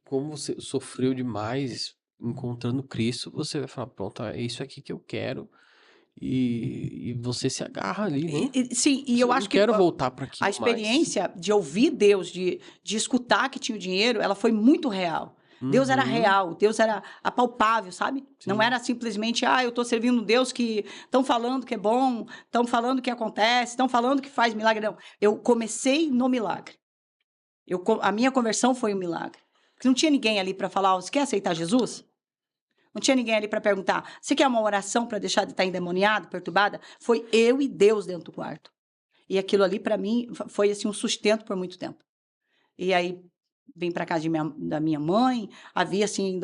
como você sofreu demais encontrando Cristo, você vai falar: "Pronto, é isso aqui que eu quero", e você se agarra ali, né. Sim, e Você: eu "Eu não acho que quero voltar para a aquilo mais". experiência de ouvir Deus, de escutar que tinha o dinheiro, ela foi muito real. Deus era Uhum. real, Deus era apalpável, sabe? Não Sim. era simplesmente, eu estou servindo um Deus que estão falando que é bom, estão falando que acontece, estão falando que faz milagre. Não, eu comecei no milagre. A minha conversão foi um milagre. Porque não tinha ninguém ali para falar: você quer aceitar Jesus? Não tinha ninguém ali para perguntar: você quer uma oração para deixar de estar endemoniado, perturbada? Foi eu e Deus dentro do quarto. E aquilo ali, para mim, foi assim, um sustento por muito tempo. E aí vim para casa da minha mãe, havia assim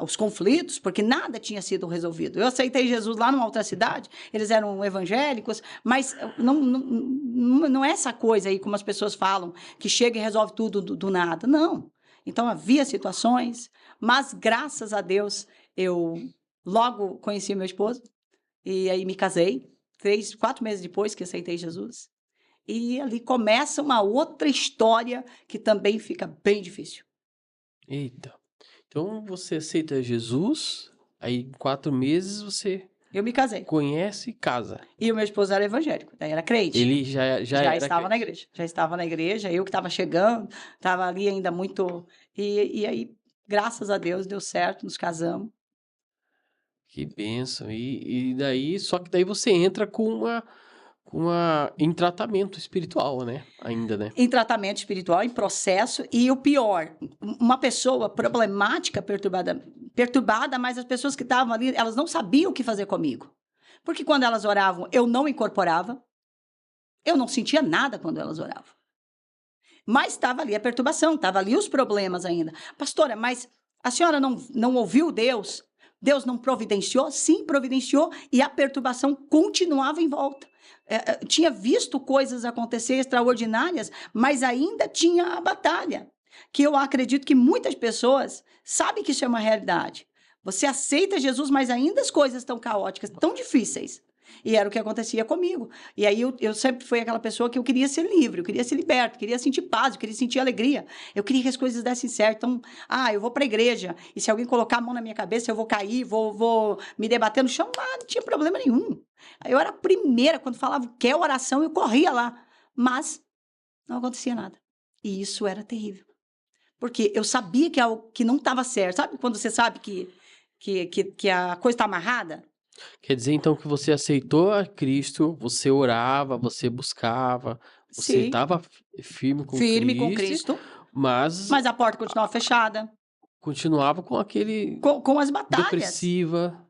os conflitos, porque nada tinha sido resolvido. Eu aceitei Jesus lá numa outra cidade, eles eram evangélicos, mas não é essa coisa aí, como as pessoas falam, que chega e resolve tudo do nada. Não. Então havia situações, mas graças a Deus eu logo conheci meu esposo e aí me casei. 3, 4 meses depois que aceitei Jesus. E ali começa uma outra história que também fica bem difícil. Eita. Então você aceita Jesus, aí em 4 meses você Eu me casei. conhece e casa. E o meu esposo era evangélico, daí era crente. Ele já Já era estava na crente. igreja. Já estava na igreja, eu que estava chegando, estava ali ainda muito. E aí, graças a Deus, deu certo, nos casamos. Que bênção. E daí, só que daí você entra com uma em tratamento espiritual, né? Ainda, né? Em tratamento espiritual, em processo, e o pior, uma pessoa problemática, perturbada, mas as pessoas que estavam ali, elas não sabiam o que fazer comigo. Porque quando elas oravam, eu não incorporava, eu não sentia nada quando elas oravam. Mas estava ali a perturbação, estava ali os problemas ainda. Pastora, mas a senhora não ouviu Deus? Deus não providenciou? Sim, providenciou, e a perturbação continuava em volta. Tinha visto coisas acontecer extraordinárias, mas ainda tinha a batalha, que eu acredito que muitas pessoas sabem que isso é uma realidade. Você aceita Jesus, mas ainda as coisas estão caóticas, tão difíceis. E era o que acontecia comigo. E aí eu sempre fui aquela pessoa que eu queria ser livre, eu queria ser liberto, eu queria sentir paz, eu queria sentir alegria. Eu queria que as coisas dessem certo. Então, eu vou para a igreja, e se alguém colocar a mão na minha cabeça, eu vou cair, vou me debater no chão, não tinha problema nenhum. Eu era a primeira, quando falava que é oração, eu corria lá. Mas não acontecia nada. E isso era terrível. Porque eu sabia que algo que não estava certo. Sabe quando você sabe que a coisa está amarrada? Quer dizer, então, que você aceitou a Cristo, você orava, você buscava, você Sim, estava firme com firme com Cristo, Cristo, mas mas a porta continuava fechada, continuava com aquele com as batalhas. depressiva,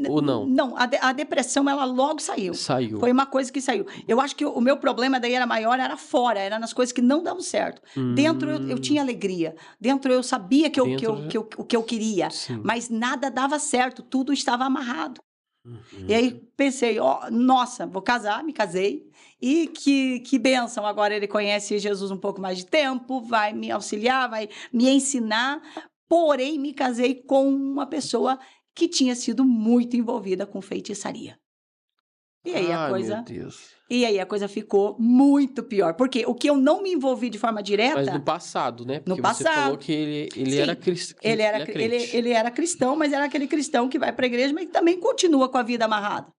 ou não? Não, a depressão, ela logo saiu. Saiu. Foi uma coisa que saiu. Eu acho que o meu problema daí era maior, era fora, era nas coisas que não davam certo. Dentro eu tinha alegria, dentro eu sabia o que eu queria, Sim. mas nada dava certo, tudo estava amarrado. Uhum. E aí pensei, nossa, vou casar, me casei, e que bênção, agora ele conhece Jesus um pouco mais de tempo, vai me auxiliar, vai me ensinar, porém me casei com uma pessoa que tinha sido muito envolvida com feitiçaria. E aí Meu Deus. e aí a coisa ficou muito pior, porque o que eu não me envolvi de forma Mas direta, no passado, né? no Porque você falou passado, que ele sim, era cristão. ele era cristão, mas era aquele cristão que vai para a igreja, mas que também continua com a vida amarrada.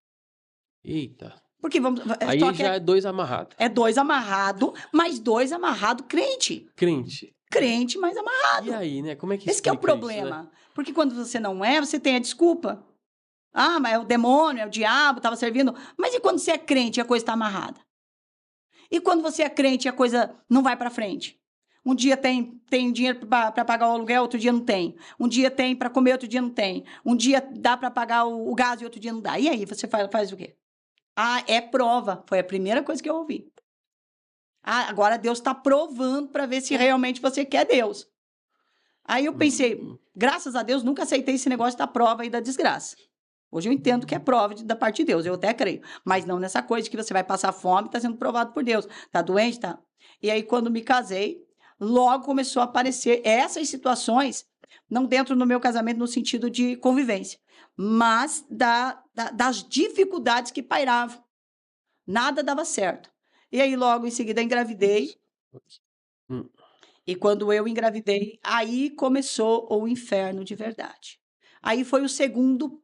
Eita. Porque Aí só que já é dois amarrados. é dois amarrado, mas dois amarrado crente. Crente. Crente, mas amarrado. E aí, né? Como é que Esse que é o explica isso, problema. né? Porque quando você não é, você tem a desculpa. Ah, mas é o demônio, é o diabo, estava servindo. Mas e quando você é crente e a coisa está amarrada? E quando você é crente e a coisa não vai para frente? Um dia tem dinheiro para pagar o aluguel, outro dia não tem. Um dia tem para comer, outro dia não tem. Um dia dá para pagar o gás e outro dia não dá. E aí, você faz o quê? É prova. Foi a primeira coisa que eu ouvi. Agora Deus está provando para ver se realmente você quer Deus. Aí eu pensei, graças a Deus, nunca aceitei esse negócio da prova e da desgraça. Hoje eu entendo que é prova da parte de Deus, eu até creio. Mas não nessa coisa de que você vai passar fome e está sendo provado por Deus. Está doente? Tá. E aí, quando me casei, logo começou a aparecer essas situações, não dentro do meu casamento no sentido de convivência, mas das dificuldades que pairavam. Nada dava certo. E aí, logo em seguida, engravidei. E quando eu engravidei, aí começou o inferno de verdade. Aí foi o segundo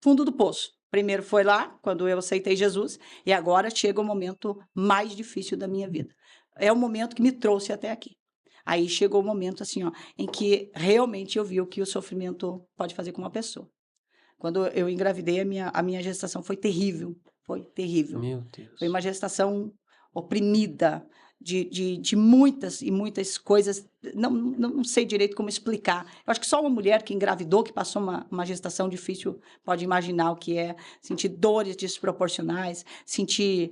fundo do poço. Primeiro foi lá, quando eu aceitei Jesus, e agora chega o momento mais difícil da minha vida. É o momento que me trouxe até aqui. Aí chegou o momento, assim, em que realmente eu vi o que o sofrimento pode fazer com uma pessoa. Quando eu engravidei, a minha gestação foi terrível. Foi terrível. Meu Deus. Foi uma gestação oprimida, de muitas e muitas coisas. Não sei direito como explicar. Eu acho que só uma mulher que engravidou, que passou uma gestação difícil, pode imaginar o que é sentir dores desproporcionais, sentir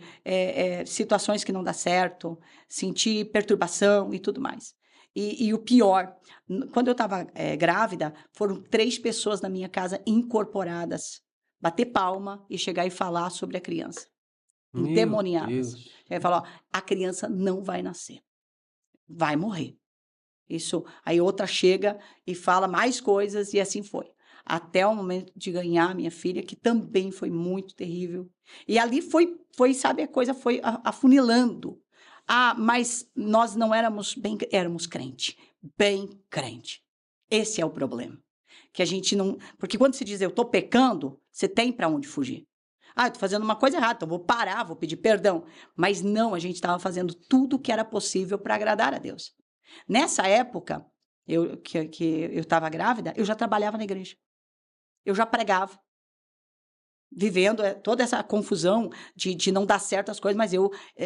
situações que não dá certo, sentir perturbação e tudo mais. E o pior, quando eu estava grávida, foram 3 pessoas na minha casa incorporadas, bater palma e chegar e falar sobre a criança. Endemoniadas. Aí falou, a criança não vai nascer. Vai morrer. Isso. Aí outra chega e fala mais coisas e assim foi. Até o momento de ganhar minha filha, que também foi muito terrível. E ali foi sabe, a coisa foi afunilando. Mas nós não éramos éramos crente. Bem crente. Esse é o problema. Que a gente não... Porque quando se diz eu estou pecando, você tem para onde fugir. Eu estou fazendo uma coisa errada, então vou parar, vou pedir perdão. Mas não, a gente estava fazendo tudo o que era possível para agradar a Deus. Nessa época, que eu estava grávida, eu já trabalhava na igreja. Eu já pregava. vivendo toda essa confusão de não dar certo as coisas, mas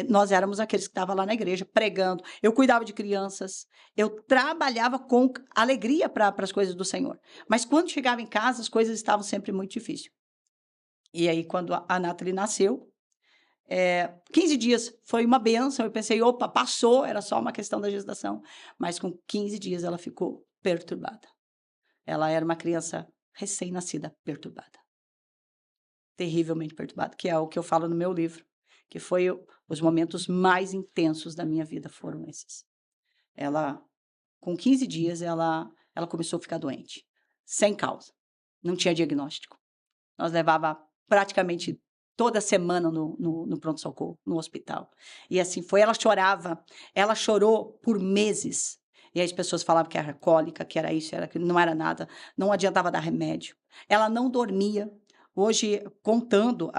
nós éramos aqueles que estavam lá na igreja pregando. Eu cuidava de crianças, eu trabalhava com alegria para as coisas do Senhor. Mas quando chegava em casa, as coisas estavam sempre muito difíceis. E aí, quando a Nathalie nasceu, 15 dias foi uma bênção. Eu pensei, opa, passou, era só uma questão da gestação. Mas com 15 dias ela ficou perturbada. Ela era uma criança recém-nascida, perturbada. Terrivelmente perturbada, que é o que eu falo no meu livro, que foi os momentos mais intensos da minha vida foram esses. Ela, com 15 dias, ela começou a ficar doente, sem causa, não tinha diagnóstico. Nós levava praticamente toda semana no pronto-socorro, no hospital. E assim foi, ela chorou por meses. E aí as pessoas falavam que era cólica, que era isso, era aquilo, não era nada, não adiantava dar remédio. Ela não dormia. Hoje, contando,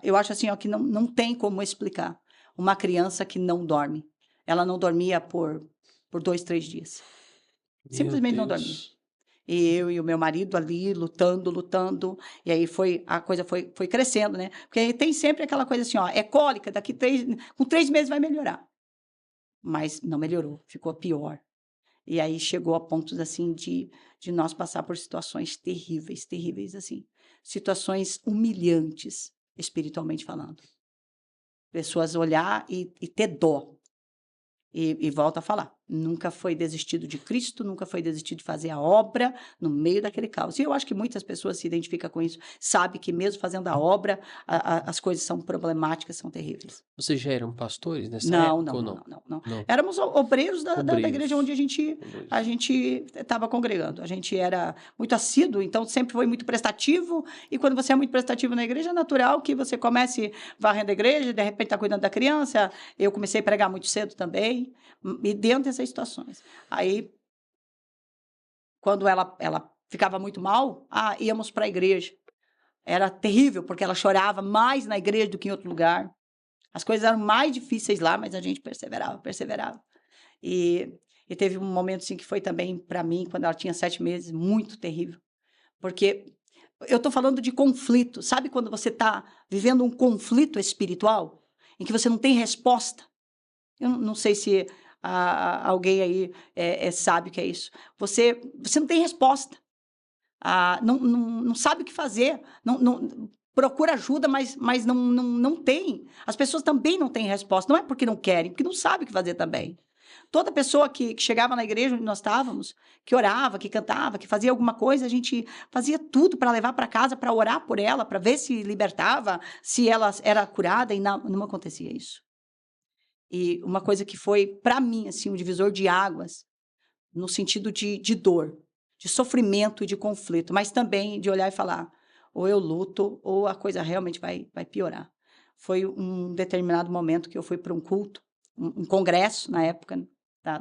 eu acho assim, ó, que não tem como explicar uma criança que não dorme. Ela não dormia por 2, 3 dias. Meu Simplesmente não dormia. Deus. E eu e o meu marido ali, lutando, e aí a coisa foi crescendo, né? Porque aí tem sempre aquela coisa assim, ó, é cólica, com 3 meses vai melhorar. Mas não melhorou, ficou pior. E aí chegou a pontos, assim, de nós passar por situações terríveis, terríveis, assim. Situações humilhantes, espiritualmente falando. Pessoas olhar e ter dó. E volto a falar, nunca foi desistido de Cristo, nunca foi desistido de fazer a obra no meio daquele caos. E eu acho que muitas pessoas se identificam com isso, sabe que mesmo fazendo a obra, as coisas são problemáticas, são terríveis. Vocês já eram pastores nessa Não, época não, ou não, não? não, não, não. Não. Éramos obreiros da Obreiros. igreja onde a gente Obreiros. estava congregando. A gente era muito assíduo, então sempre foi muito prestativo. E quando você é muito prestativo na igreja, é natural que você comece varrendo a igreja, de repente está cuidando da criança. Eu comecei a pregar muito cedo também, e dentro dessas situações. Aí, quando ela ficava muito mal, íamos para a igreja. Era terrível, porque ela chorava mais na igreja do que em outro lugar. As coisas eram mais difíceis lá, mas a gente perseverava. E teve um momento, assim, que foi também, para mim, quando ela tinha 7 meses, muito terrível. Porque eu estou falando de conflito. Sabe quando você está vivendo um conflito espiritual, em que você não tem resposta? Eu não sei se alguém aí sabe o que é isso. Você não tem resposta. Não sabe o que fazer. Procura ajuda, mas não tem. As pessoas também não têm resposta. Não é porque não querem, porque não sabem o que fazer também. Toda pessoa que chegava na igreja onde nós estávamos, que orava, que cantava, que fazia alguma coisa, a gente fazia tudo para levar para casa, para orar por ela, para ver se libertava, se ela era curada, e não acontecia isso. E uma coisa que foi, para mim, assim, um divisor de águas, no sentido de dor, de sofrimento e de conflito, mas também de olhar e falar, ou eu luto, ou a coisa realmente vai piorar. Foi um determinado momento que eu fui para um culto, um congresso, na época,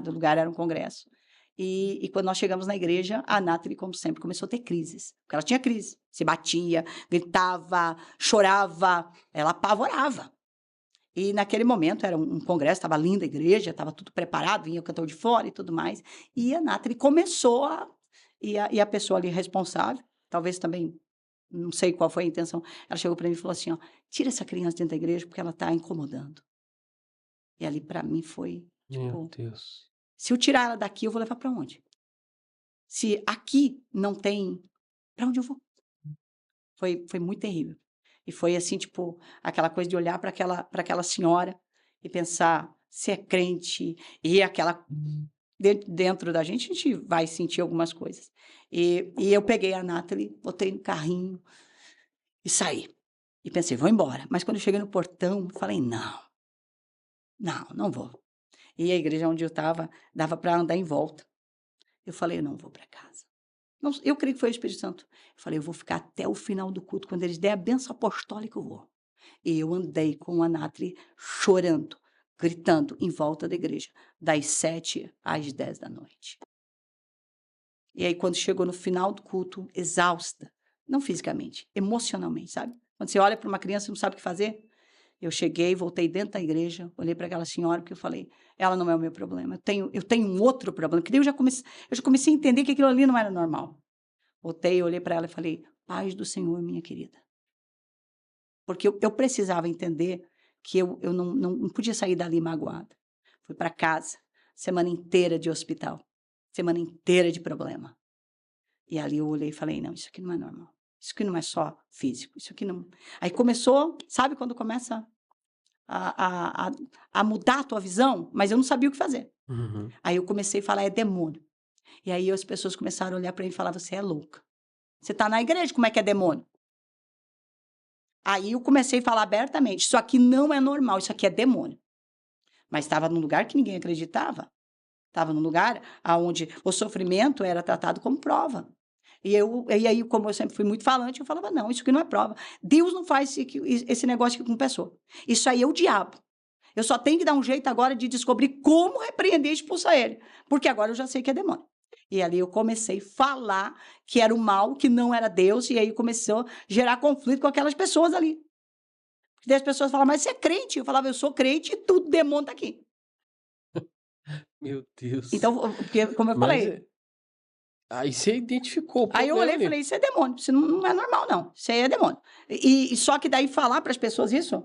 do lugar era um congresso, e quando nós chegamos na igreja, a Nathalie, como sempre, começou a ter crises, porque ela tinha crise, se batia, gritava, chorava, ela apavorava. E naquele momento era um congresso, estava linda a igreja, estava tudo preparado, vinha o cantor de fora e tudo mais. E a Nathalie começou e a pessoa ali responsável, talvez também, não sei qual foi a intenção, ela chegou para mim e falou assim, ó, tira essa criança dentro da igreja porque ela está incomodando. E ali para mim foi, Meu tipo, Deus. se eu tirar ela daqui, eu vou levar para onde? Se aqui não tem, para onde eu vou? Foi muito terrível. E foi assim, tipo, aquela coisa de olhar para aquela senhora e pensar se é crente, e aquela dentro da gente, a gente vai sentir algumas coisas. E eu peguei a Nathalie, botei no carrinho e saí. E pensei, vou embora. Mas quando eu cheguei no portão, falei, não vou. E a igreja onde eu estava, dava para andar em volta. Eu falei, eu não vou para casa. Não, eu creio que foi o Espírito Santo. Eu falei, eu vou ficar até o final do culto, quando eles der a bênção apostólica, eu vou. E eu andei com a Nathalie chorando, gritando em volta da igreja, das 7 às 10 da noite. E aí, quando chegou no final do culto, exausta, não fisicamente, emocionalmente, sabe? Quando você olha para uma criança e não sabe o que fazer, eu cheguei, voltei dentro da igreja, olhei para aquela senhora, porque eu falei, ela não é o meu problema, eu tenho um outro problema, porque daí eu já comecei a entender que aquilo ali não era normal. Voltei, olhei para ela e falei, paz do Senhor, minha querida. Porque eu precisava entender que eu não podia sair dali magoada. Fui para casa, semana inteira de hospital, semana inteira de problema. E ali eu olhei e falei, não, isso aqui não é normal. Isso aqui não é só físico, isso aqui não... Aí começou, sabe quando começa a mudar a tua visão? Mas eu não sabia o que fazer. Uhum. Aí eu comecei a falar, é demônio. E aí as pessoas começaram a olhar para mim e falar, você é louca. Você está na igreja, como é que é demônio? Aí eu comecei a falar abertamente, isso aqui não é normal, isso aqui é demônio. Mas estava num lugar que ninguém acreditava. Estava num lugar onde o sofrimento era tratado como prova. E aí, como eu sempre fui muito falante, eu falava, não, isso aqui não é prova. Deus não faz esse negócio aqui com pessoa. Isso aí é o diabo. Eu só tenho que dar um jeito agora de descobrir como repreender e expulsar ele. Porque agora eu já sei que é demônio. E ali eu comecei a falar que era o mal, que não era Deus, e aí começou a gerar conflito com aquelas pessoas ali. E as pessoas falavam, mas você é crente? Eu falava, eu sou crente e tudo demônio está aqui. Meu Deus. Então, porque, como eu Mas falei, aí você identificou o aí eu problema olhei e ali. falei, isso é demônio, isso não é normal, não. Isso aí é demônio. E só que daí falar para as pessoas isso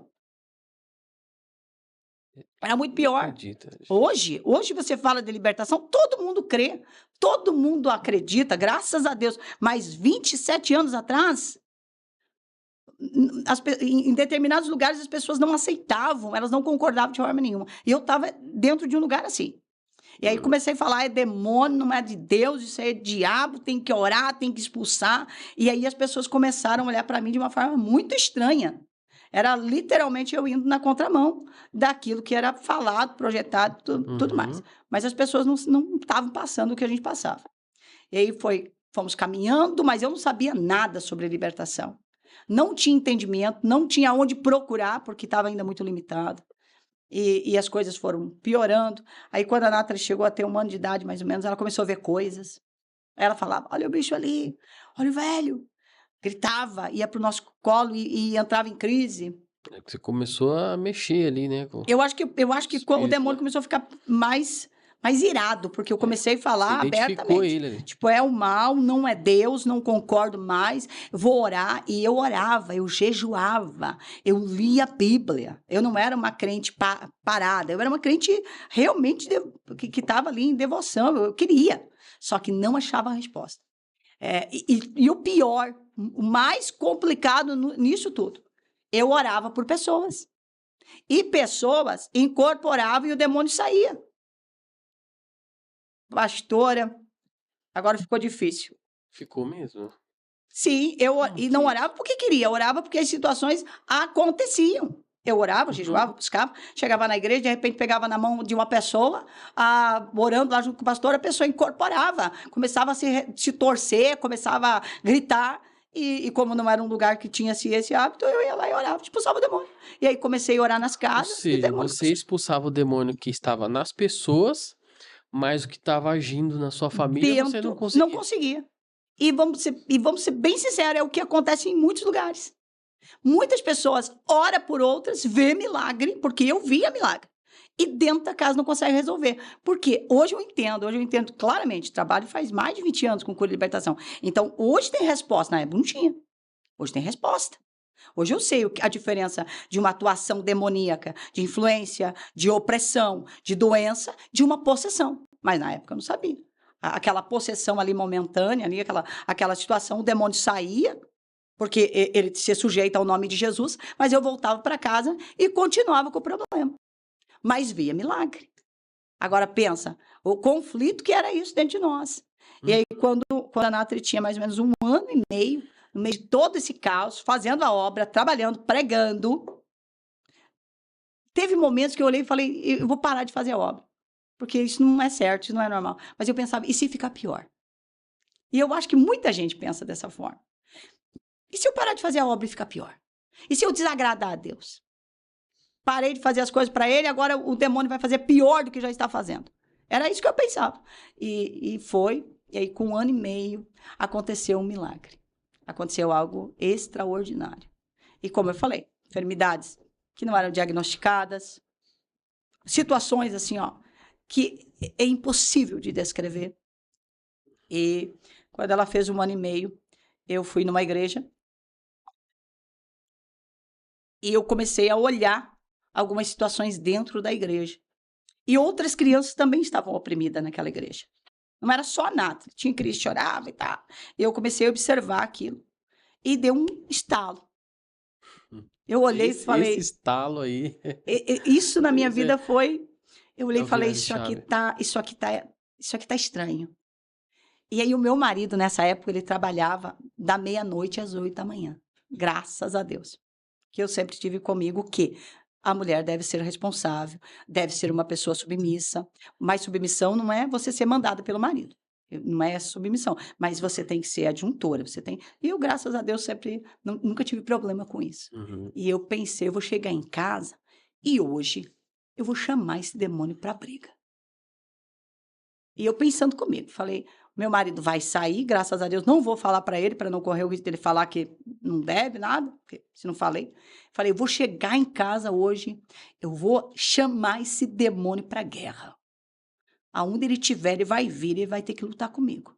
era muito Não pior. acredita. Hoje você fala de libertação, todo mundo crê, todo mundo acredita, graças a Deus. Mas 27 anos atrás, em determinados lugares as pessoas não aceitavam, elas não concordavam de forma nenhuma. E eu estava dentro de um lugar assim. E aí comecei a falar, é demônio, não é de Deus, isso é diabo, tem que orar, tem que expulsar. E aí as pessoas começaram a olhar para mim de uma forma muito estranha. Era literalmente eu indo na contramão daquilo que era falado, projetado, tudo mais. Uhum. Mas as pessoas não estavam passando o que a gente passava. E aí fomos caminhando, mas eu não sabia nada sobre libertação. Não tinha entendimento, não tinha onde procurar, porque estava ainda muito limitado. E as coisas foram piorando. Aí, quando a Nathalie chegou a ter 1 ano de idade, mais ou menos, ela começou a ver coisas. Ela falava, olha o bicho ali, olha o velho. Gritava, ia para o nosso colo e entrava em crise. É que você começou a mexer ali, né? Com Eu acho que o espírito, demônio né? começou a ficar mais irado, porque eu comecei a Você falar identificou abertamente. ele ali. Tipo, é o mal, não é Deus, não concordo mais, vou orar. E eu orava, eu jejuava, eu lia a Bíblia. Eu não era uma crente parada, eu era uma crente realmente que estava ali em devoção, eu queria, só que não achava a resposta. E o pior, o mais complicado nisso tudo, eu orava por pessoas. E pessoas incorporavam e o demônio saía. Pastora, agora ficou difícil. Ficou mesmo? Sim, e Que não isso? orava porque queria, orava porque as situações aconteciam. Eu orava, Uhum. jejuava, buscava, chegava na igreja, de repente pegava na mão de uma pessoa, orando lá junto com o pastor, a pessoa incorporava, começava a se torcer, começava a gritar, e como não era um lugar que tinha esse hábito, eu ia lá e orava, expulsava o demônio. E aí comecei a orar nas Ou casas, e o seja, demônio você expulsava o demônio que estava nas pessoas, mas o que estava agindo na sua família você não não conseguia. conseguia. E vamos ser bem sinceros, é o que acontece em muitos lugares. Muitas pessoas oram por outras, vê milagre, porque eu via milagre. E dentro da casa não consegue resolver. Porque hoje eu entendo claramente. Trabalho faz mais de 20 anos com cura e libertação. Então, hoje tem resposta. Na época não tinha. Hoje tem resposta. Hoje eu sei a diferença de uma atuação demoníaca, de influência, de opressão, de doença, de uma possessão. Mas na época eu não sabia. Aquela possessão ali momentânea, ali, aquela situação, o demônio saía, porque ele se sujeita ao nome de Jesus, mas eu voltava para casa e continuava com o problema. Mas via milagre. Agora pensa, o conflito que era isso dentro de nós. E aí, quando a Nathalie tinha mais ou menos 1 ano e meio, no meio de todo esse caos, fazendo a obra, trabalhando, pregando, teve momentos que eu olhei e falei, eu vou parar de fazer a obra, porque isso não é certo, isso não é normal. Mas eu pensava, e se ficar pior? E eu acho que muita gente pensa dessa forma. E se eu parar de fazer a obra e ficar pior? E se eu desagradar a Deus? Parei de fazer as coisas para ele, agora o demônio vai fazer pior do que já está fazendo. Era isso que eu pensava. E aí com 1 ano e meio, aconteceu um milagre. Aconteceu algo extraordinário. E como eu falei, enfermidades que não eram diagnosticadas, situações assim, ó, que é impossível de descrever. E quando ela fez 1 ano e meio, eu fui numa igreja E eu comecei a olhar algumas situações dentro da igreja. E outras crianças também estavam oprimidas naquela igreja. Não era só a Nathalie, tinha criança que chorava e tal. Eu comecei a observar aquilo. E deu um estalo. Eu olhei e Esse falei, estalo aí isso na minha pois é, vida foi... Eu olhei é e o falei, virar de chave. isso aqui tá estranho. E aí o meu marido, nessa época, ele trabalhava da meia-noite às 8 da manhã. Graças a Deus. Que eu sempre tive comigo que a mulher deve ser responsável, deve ser uma pessoa submissa, mas submissão não é você ser mandada pelo marido. Não é submissão, mas você tem que ser adjuntora, você tem. E eu, graças a Deus, sempre nunca tive problema com isso. Uhum. E eu pensei, eu vou chegar em casa e hoje eu vou chamar esse demônio para briga. E eu pensando comigo, falei, meu marido vai sair, graças a Deus, não vou falar para ele, para não correr o risco dele falar que não deve nada, porque se não falei. Falei, eu vou chegar em casa hoje, eu vou chamar esse demônio para guerra. Aonde ele estiver, ele vai vir e vai ter que lutar comigo.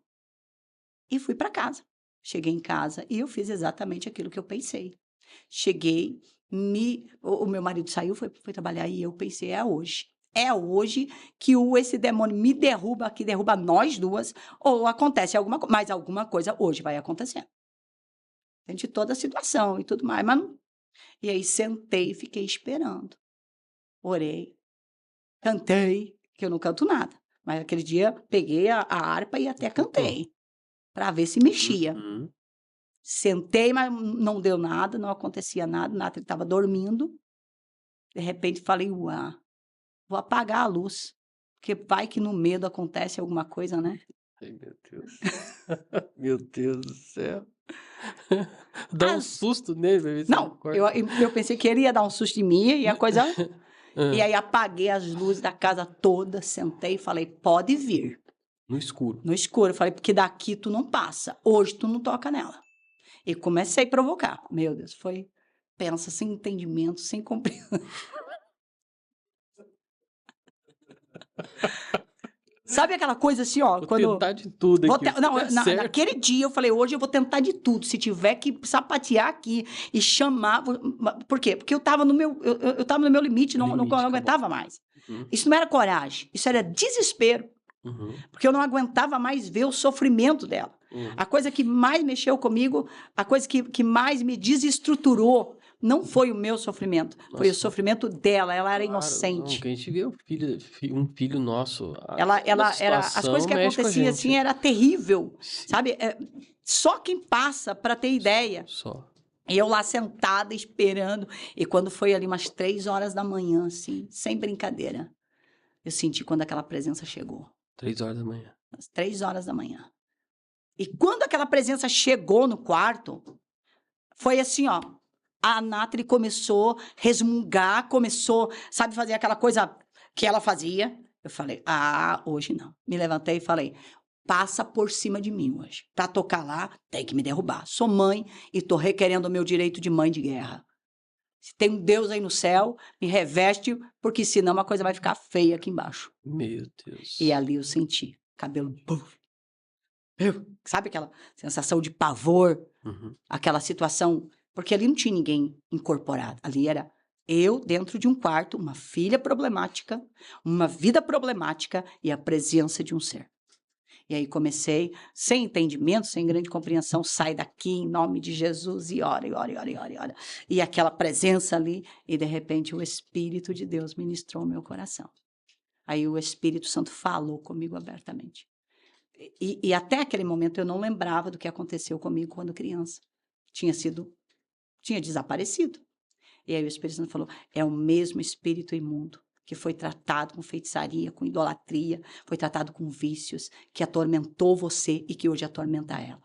E fui para casa. Cheguei em casa e eu fiz exatamente aquilo que eu pensei. Cheguei, o meu marido saiu, foi trabalhar e eu pensei, é hoje. É hoje que esse demônio me derruba, que derruba nós duas, ou acontece alguma coisa, mas alguma coisa hoje vai acontecer. Dentro de toda a situação e tudo mais. Mas não... E aí sentei e fiquei esperando. Orei, cantei, que eu não canto nada. Mas aquele dia peguei a harpa e até cantei, para ver se mexia. Uhum. Sentei, mas não deu nada, não acontecia nada, Nathalie estava dormindo. De repente falei, uau, vou apagar a luz, porque vai que no medo acontece alguma coisa, né? Ai, meu Deus. Meu Deus do céu. Dá um As... susto nele, vai ver se ele Não, acorda. eu pensei que ele ia dar um susto em mim e a coisa... E Hã. aí apaguei as luzes da casa toda, sentei e falei, pode vir. No escuro. No escuro, eu falei, porque daqui tu não passa, hoje tu não toca nela. E comecei a provocar. Meu Deus, foi... Pensa, sem entendimento, sem compreensão. Sabe aquela coisa assim, ó, Vou quando... tentar de tudo Vou aqui, te- se Não, der certo. naquele dia eu falei, hoje eu vou tentar de tudo. Se tiver que sapatear aqui e chamar. Por quê? Porque eu estava no meu, eu tava no meu limite, não Limite, acabou. aguentava mais. Uhum, Isso não era coragem, isso era desespero. uhum, Porque eu não aguentava mais ver o sofrimento dela. uhum. A coisa que mais mexeu comigo, a coisa que mais me desestruturou, não foi o meu sofrimento, foi o Nossa, sofrimento dela. Ela era claro, não, inocente. que a gente vê um filho nosso, Ela uma era... As coisas situação que mexe com a aconteciam assim gente. era terrível, Sim, sabe? Só quem passa para ter ideia. só. E eu lá sentada esperando. E quando foi ali umas 3 horas da manhã, assim, sem brincadeira, eu senti quando aquela presença chegou. 3 horas da manhã. Às 3 horas da manhã. E quando aquela presença chegou no quarto, foi assim, ó. A Nathalie começou a resmungar, começou, sabe, fazer aquela coisa que ela fazia. Eu falei, hoje não. Me levantei e falei, passa por cima de mim hoje. Pra tocar lá, tem que me derrubar. Sou mãe e tô requerendo o meu direito de mãe de guerra. Se tem um Deus aí no céu, me reveste, porque senão a coisa vai ficar feia aqui embaixo. Meu Deus. E ali eu senti, cabelo... Sabe aquela sensação de pavor? Uhum. Aquela situação... Porque ali não tinha ninguém incorporado. Ali era eu dentro de um quarto, uma filha problemática, uma vida problemática e a presença de um ser. E aí comecei, sem entendimento, sem grande compreensão, sai daqui em nome de Jesus e ora, e ora, e ora, e ora, e ora. E aquela presença ali, e de repente o Espírito de Deus ministrou o meu coração. Aí o Espírito Santo falou comigo abertamente. E até aquele momento eu não lembrava do que aconteceu comigo quando criança. Tinha desaparecido. E aí o Espírito Santo falou, é o mesmo espírito imundo que foi tratado com feitiçaria, com idolatria, foi tratado com vícios, que atormentou você e que hoje atormenta ela.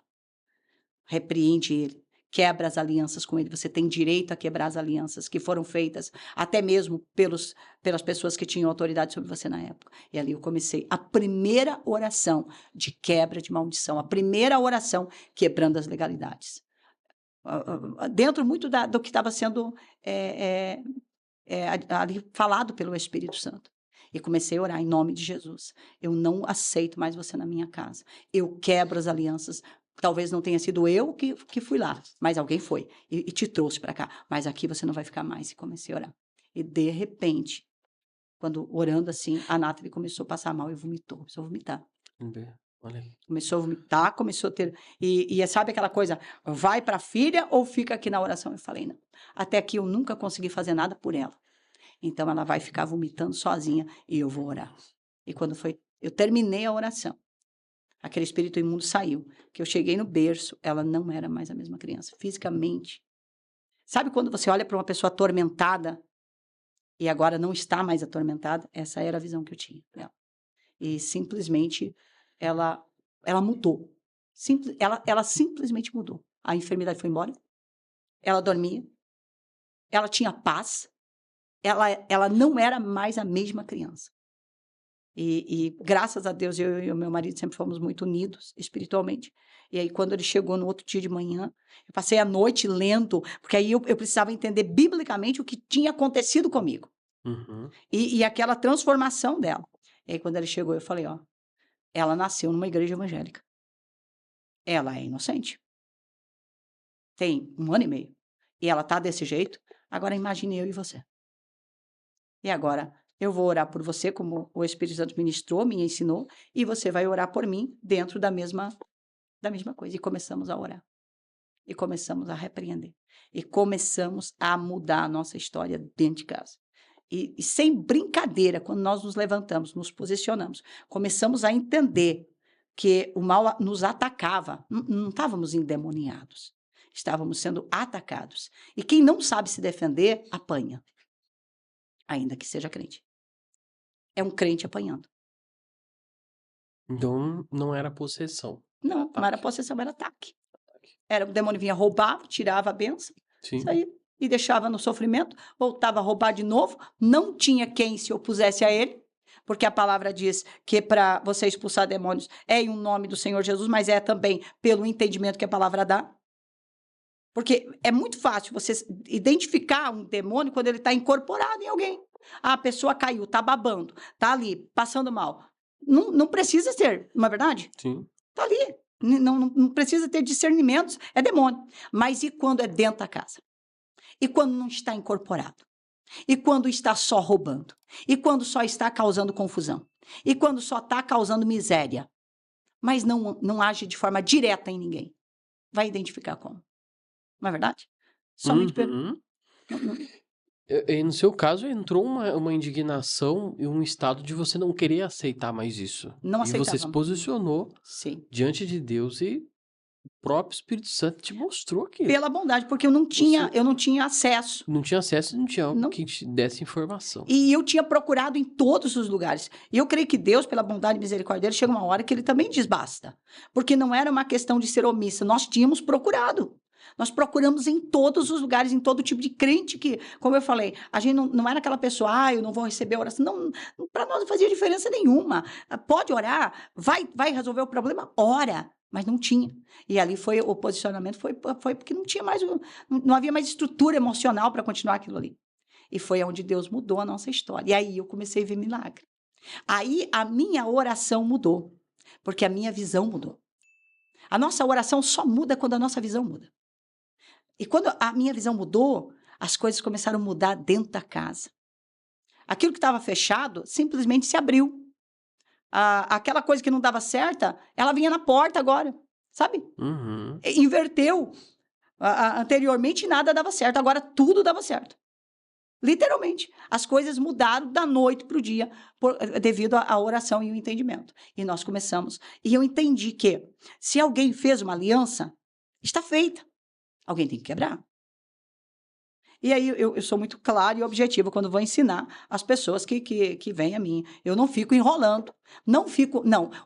Repreende ele, quebra as alianças com ele, você tem direito a quebrar as alianças que foram feitas, até mesmo pelas pessoas que tinham autoridade sobre você na época. E ali eu comecei a primeira oração de quebra de maldição, a primeira oração quebrando as legalidades. Dentro muito do que estava sendo ali falado pelo Espírito Santo. E comecei a orar em nome de Jesus. Eu não aceito mais você na minha casa. Eu quebro as alianças Talvez não tenha sido eu que fui lá, mas alguém foi e te trouxe para cá. Mas aqui você não vai ficar mais. E comecei a orar. E de repente, quando orando assim, a Nathalie começou a passar mal e vomitou. Começou a vomitar. Olha aí. Começou a vomitar, começou a ter... E sabe aquela coisa, vai para a filha ou fica aqui na oração? Eu falei, não. Até aqui eu nunca consegui fazer nada por ela. Então ela vai ficar vomitando sozinha e eu vou orar. E quando foi... Eu terminei a oração. Aquele espírito imundo saiu. Que eu cheguei no berço, ela não era mais a mesma criança. Fisicamente. Sabe quando você olha para uma pessoa atormentada e agora não está mais atormentada? Essa era a visão que eu tinha dela. E simplesmente ela mudou. Ela simplesmente mudou. A enfermidade foi embora. Ela dormia. Ela tinha paz. Ela não era mais a mesma criança. E graças a Deus, eu e o meu marido sempre fomos muito unidos espiritualmente. E aí, quando ele chegou no outro dia de manhã, eu passei a noite lendo, porque aí eu precisava entender biblicamente o que tinha acontecido comigo. Uhum. E aquela transformação dela. E aí, quando ele chegou, eu falei, ó, ela nasceu numa igreja evangélica. Ela é inocente. Tem 1 ano e meio. E ela tá desse jeito. Agora, imagine eu e você. E agora... eu vou orar por você, como o Espírito Santo ministrou, me ensinou, e você vai orar por mim dentro da mesma coisa. E começamos a orar. E começamos a repreender. E começamos a mudar a nossa história dentro de casa. E sem brincadeira, quando nós nos levantamos, nos posicionamos, começamos a entender que o mal nos atacava. Não estávamos endemoniados. Estávamos sendo atacados. E quem não sabe se defender, apanha. Ainda que seja crente. É um crente apanhando. Então, não era possessão. Não era possessão, era ataque. O demônio vinha, roubava, tirava a bênção, saía e deixava no sofrimento, voltava a roubar de novo, não tinha quem se opusesse a ele, porque a palavra diz que para você expulsar demônios é em um nome do Senhor Jesus, mas é também pelo entendimento que a palavra dá. Porque é muito fácil você identificar um demônio quando ele está incorporado em alguém. A pessoa caiu, está babando, está ali, passando mal. Não precisa ter, não é verdade? Sim. Está ali. Não precisa ter discernimentos, é demônio. Mas e quando é dentro da casa? E quando não está incorporado? E quando está só roubando? E quando só está causando confusão? E quando só está causando miséria? Mas não age de forma direta em ninguém. Vai identificar como? Não é verdade? Somente pelo... E no seu caso, entrou uma indignação e um estado de você não querer aceitar mais isso. Não E você se aceitava. posicionou Sim. diante de Deus e o próprio Espírito Santo te mostrou que Pela bondade, porque eu não tinha acesso. não tinha acesso, não tinha algo Não. que te desse informação. E eu tinha procurado em todos os lugares. E eu creio que Deus, pela bondade e misericórdia dele, chega uma hora que ele também diz basta. Porque não era uma questão de ser omissa, nós tínhamos procurado. Nós procuramos em todos os lugares, em todo tipo de crente que, como eu falei, a gente não era aquela pessoa, eu não vou receber oração. Não, para nós não fazia diferença nenhuma. Pode orar, vai resolver o problema, ora. Mas não tinha. E ali foi o posicionamento, foi porque não tinha mais, não havia mais estrutura emocional para continuar aquilo ali. E foi onde Deus mudou a nossa história. E aí eu comecei a ver milagre. Aí a minha oração mudou, porque a minha visão mudou. A nossa oração só muda quando a nossa visão muda. E quando a minha visão mudou, as coisas começaram a mudar dentro da casa. Aquilo que estava fechado simplesmente se abriu. Aquela coisa que não dava certa, ela vinha na porta agora, sabe? Uhum. Inverteu. Anteriormente nada dava certo, agora tudo dava certo. Literalmente. As coisas mudaram da noite para o dia devido à oração e o entendimento. E nós começamos. E eu entendi que se alguém fez uma aliança, está feita. Alguém tem que quebrar. E aí eu sou muito clara e objetiva quando vou ensinar as pessoas que vêm a mim. Eu não fico enrolando. Não.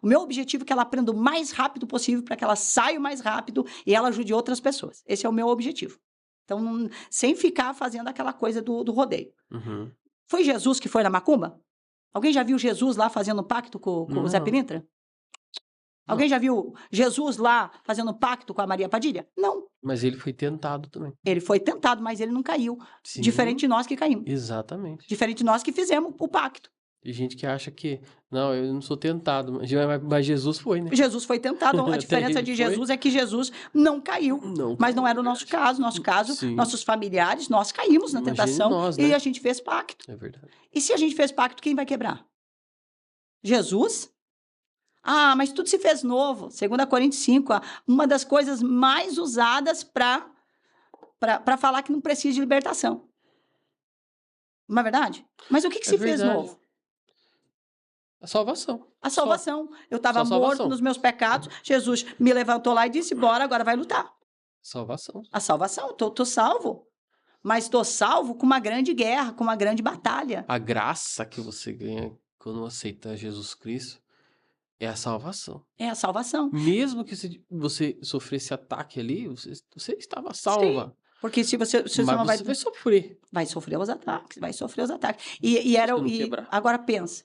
O meu objetivo é que ela aprenda o mais rápido possível para que ela saia o mais rápido e ela ajude outras pessoas. Esse é o meu objetivo. Então, sem ficar fazendo aquela coisa do rodeio. Uhum. Foi Jesus que foi na macumba? Alguém já viu Jesus lá fazendo pacto com o Zé Pilintra? Alguém já viu Jesus lá fazendo pacto com a Maria Padilha? Não. Mas ele foi tentado também. Ele foi tentado, mas ele não caiu. Sim. Diferente de nós que caímos. Exatamente. Diferente de nós que fizemos o pacto. Tem gente que acha que, não, eu não sou tentado, mas Jesus foi, né? Jesus foi tentado. A diferença de Jesus é que Jesus não caiu. Não, Mas não é era o nosso verdade. caso. Nosso caso, Sim, nossos familiares, nós caímos na imagine tentação nós, e né? a gente fez pacto. É verdade. E se a gente fez pacto, quem vai quebrar? Jesus? Ah, mas tudo se fez novo. 2 Coríntios 5, uma das coisas mais usadas para falar que não precisa de libertação. Não é verdade? Mas o que É se fez verdade. novo? A salvação. A Só. salvação. Eu estava Só morto salvação. nos meus pecados. Jesus me levantou lá e disse: bora, agora vai lutar. Salvação. A salvação, tô salvo. Mas estou salvo com uma grande guerra, com uma grande batalha. A graça que você ganha quando aceita Jesus Cristo é a salvação. É a salvação. Mesmo que você sofresse ataque ali, você estava Sim, salva. porque se você Mas não você vai sofrer. vai sofrer os ataques, vai sofrer os ataques. E era Se não quebrar. agora pensa,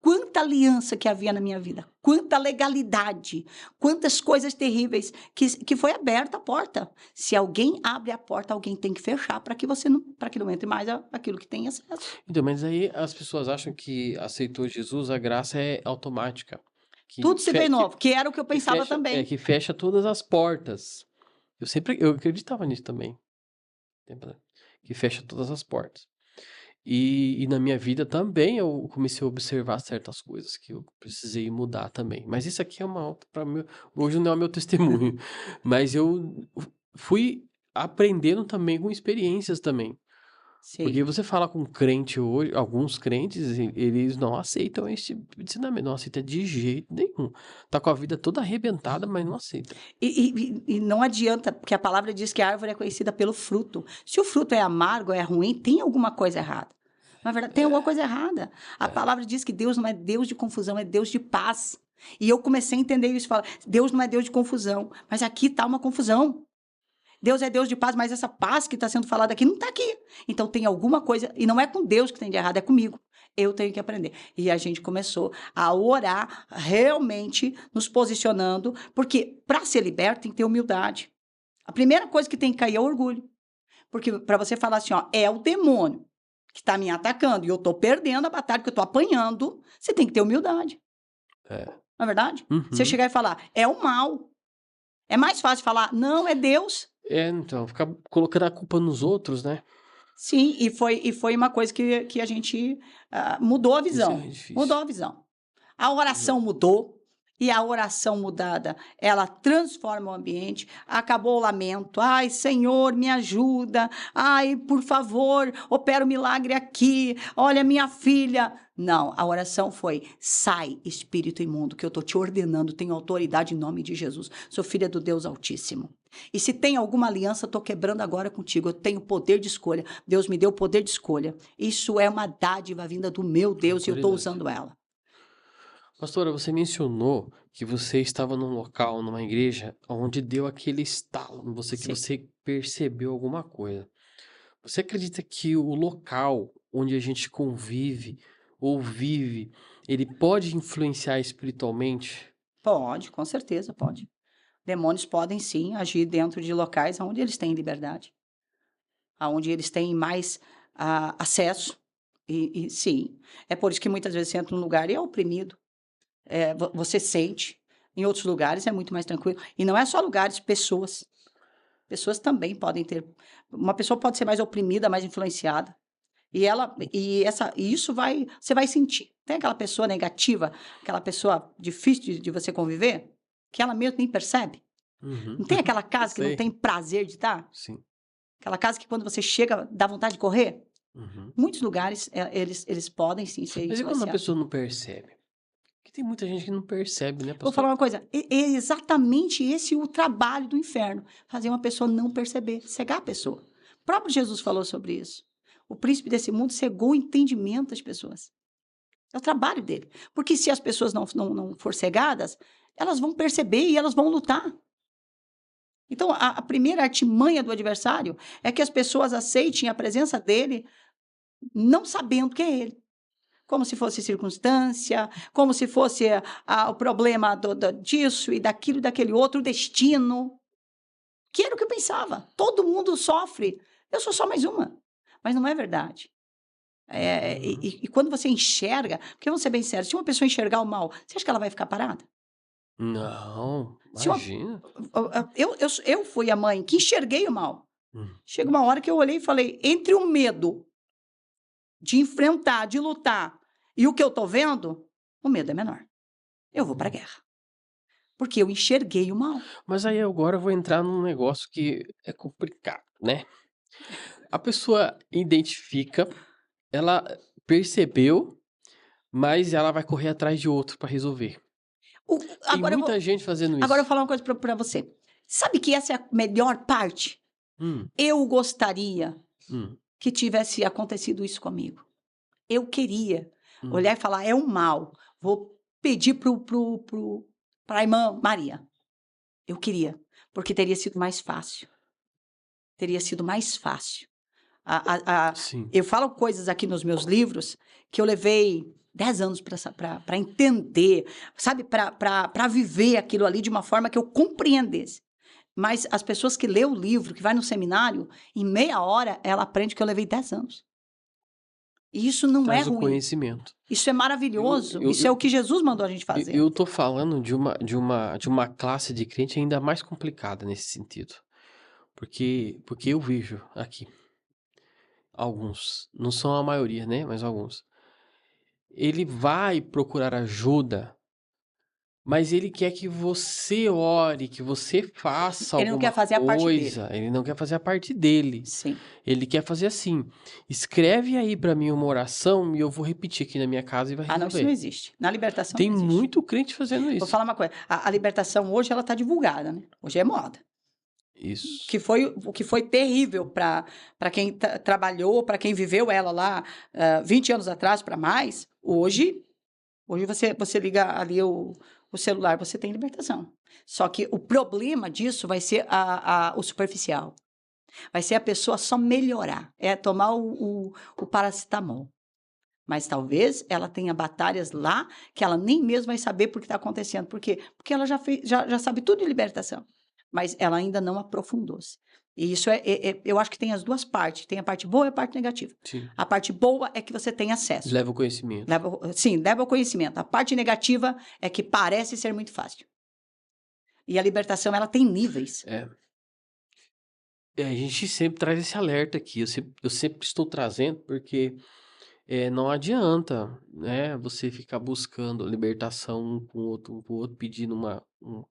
quanta aliança que havia na minha vida, quanta legalidade, quantas coisas terríveis que foi aberta a porta. Se alguém abre a porta, alguém tem que fechar para que você não, para que não entre mais aquilo que tem acesso. Então, mas aí as pessoas acham que aceitou Jesus, a graça é automática. Tudo se fez novo, que era o que eu pensava também. Que fecha todas as portas. Eu acreditava nisso também. Que fecha todas as portas. E na minha vida também eu comecei a observar certas coisas que eu precisei mudar também. Mas isso aqui é uma outra para mim. Hoje não é o meu testemunho. Mas eu fui aprendendo também com experiências também. Sim. Porque você fala com crente hoje, alguns crentes, eles não aceitam esse tipo de ensinamento, não aceita de jeito nenhum. Tá com a vida toda arrebentada, mas não aceita. E não adianta, porque a palavra diz que a árvore é conhecida pelo fruto. Se o fruto é amargo, é ruim, tem alguma coisa errada. Na verdade, tem alguma coisa errada. A palavra diz que Deus não é Deus de confusão, é Deus de paz. E eu comecei a entender isso, falar, Deus não é Deus de confusão, mas aqui está uma confusão. Deus é Deus de paz, mas essa paz que está sendo falada aqui não está aqui. Então tem alguma coisa, e não é com Deus que tem de errado, é comigo. Eu tenho que aprender. E a gente começou a orar, realmente nos posicionando, porque para ser liberto tem que ter humildade. A primeira coisa que tem que cair é o orgulho. Porque para você falar assim, ó, é o demônio que está me atacando e eu estou perdendo a batalha, que eu estou apanhando, você tem que ter humildade. É. Não é verdade? Uhum. Você chegar e falar, é o mal. É mais fácil falar, não, é Deus. Então, ficar colocando a culpa nos outros, né? Sim, e foi uma coisa que a gente mudou a visão. Isso é difícil. Mudou a visão. A oração mudou, e a oração mudada, ela transforma o ambiente. Acabou o lamento. Ai, Senhor, me ajuda. Ai, por favor, opera o milagre aqui. Olha, minha filha. Não, a oração foi: sai, espírito imundo, que eu estou te ordenando, tenho autoridade em nome de Jesus. Sou filha do Deus Altíssimo. E se tem alguma aliança, estou quebrando agora contigo. Eu tenho poder de escolha. Deus me deu poder de escolha. Isso é uma dádiva vinda do meu Deus e eu estou usando ela. Pastora, você mencionou que você estava num local, numa igreja, onde deu aquele estalo em você, que Sim. você percebeu alguma coisa. Você acredita que o local onde a gente convive ou vive, ele pode influenciar espiritualmente? Pode, com certeza pode. Demônios podem sim agir dentro de locais onde eles têm liberdade, onde eles têm mais acesso. E sim, é por isso que muitas vezes você entra num lugar e é oprimido. Você sente. Em outros lugares é muito mais tranquilo. E não é só lugares, pessoas. Pessoas também podem ter. Uma pessoa pode ser mais oprimida, mais influenciada. E isso você vai sentir. Tem aquela pessoa negativa, aquela pessoa difícil de você conviver, que ela mesmo nem percebe. Uhum. Não tem aquela casa que não Sei. tem prazer de estar? Sim. Aquela casa que quando você chega, dá vontade de correr? Uhum. Muitos lugares, eles podem sim ser Mas e quando a influenciados. pessoa não percebe? Porque tem muita gente que não percebe, né, Vou pastor? falar uma coisa, é exatamente esse o trabalho do inferno, fazer uma pessoa não perceber, cegar a pessoa. O próprio Jesus falou sobre isso. O príncipe desse mundo cegou o entendimento das pessoas. É o trabalho dele. Porque se as pessoas não for cegadas, elas vão perceber e elas vão lutar. Então, a primeira artimanha do adversário é que as pessoas aceitem a presença dele não sabendo que é ele. Como se fosse circunstância, como se fosse o problema disso e daquilo e daquele outro, o destino. Que era o que eu pensava. Todo mundo sofre. Eu sou só mais uma. Mas não é verdade. E quando você enxerga, porque vamos ser bem sérios, se uma pessoa enxergar o mal, você acha que ela vai ficar parada? Não, Se uma, imagina. eu fui a mãe que enxerguei o mal. Hum. Chega uma hora que eu olhei e falei, entre o medo de enfrentar, de lutar, e o que eu tô vendo, o medo é menor. Eu vou pra guerra. Porque eu enxerguei o mal. Mas aí agora eu vou entrar num negócio que é complicado, né? A pessoa identifica, ela percebeu, mas ela vai correr atrás de outro pra resolver. Tem Agora, muita gente fazendo agora eu vou isso. falar uma coisa pra você. Sabe que essa é a melhor parte? Hum, Eu gostaria hum, que tivesse acontecido isso comigo. Eu queria hum. olhar e falar, é o mal. Vou pedir para a irmã Maria. Eu queria, porque teria sido mais fácil. Teria sido mais fácil. Sim. Eu falo coisas aqui nos meus livros que eu levei 10 anos para entender, sabe? Para viver aquilo ali de uma forma que eu compreendesse. Mas as pessoas que lê o livro, que vai no seminário, em meia hora ela aprende que eu levei 10 anos. E isso não é Traz o ruim. conhecimento. Isso é maravilhoso. Eu, Isso é o que Jesus mandou a gente fazer. eu tô falando de uma classe de crente ainda mais complicada nesse sentido. Porque eu vejo aqui alguns, não são a maioria, né? Mas alguns. Ele vai procurar ajuda, mas ele quer que você ore, que você faça Ele não quer alguma fazer a parte dele. coisa. Ele não quer fazer a parte dele. Sim. Ele quer fazer assim: escreve aí pra mim uma oração e eu vou repetir aqui na minha casa e vai Ah, não, isso não resolver. existe. Na libertação Tem não existe. muito crente fazendo Vou isso. falar uma coisa. A libertação hoje ela está divulgada, né? Hoje é moda. Isso. O que foi terrível para quem trabalhou, para quem viveu ela lá 20 anos atrás para mais. Hoje você liga ali o celular, você tem libertação. Só que o problema disso vai ser o superficial. Vai ser a pessoa só melhorar. É tomar o paracetamol. Mas talvez ela tenha batalhas lá que ela nem mesmo vai saber por que está acontecendo. Por quê? Porque ela já sabe tudo de libertação. Mas ela ainda não aprofundou-se. E isso eu acho que tem as duas partes. Tem a parte boa e a parte negativa. Sim. A parte boa é que você tem acesso. Leva o conhecimento. Leva ao conhecimento. A parte negativa é que parece ser muito fácil. E a libertação, ela tem níveis. A gente sempre traz esse alerta aqui. Eu sempre estou trazendo porque não adianta, né, você ficar buscando libertação um com o outro, pedindo um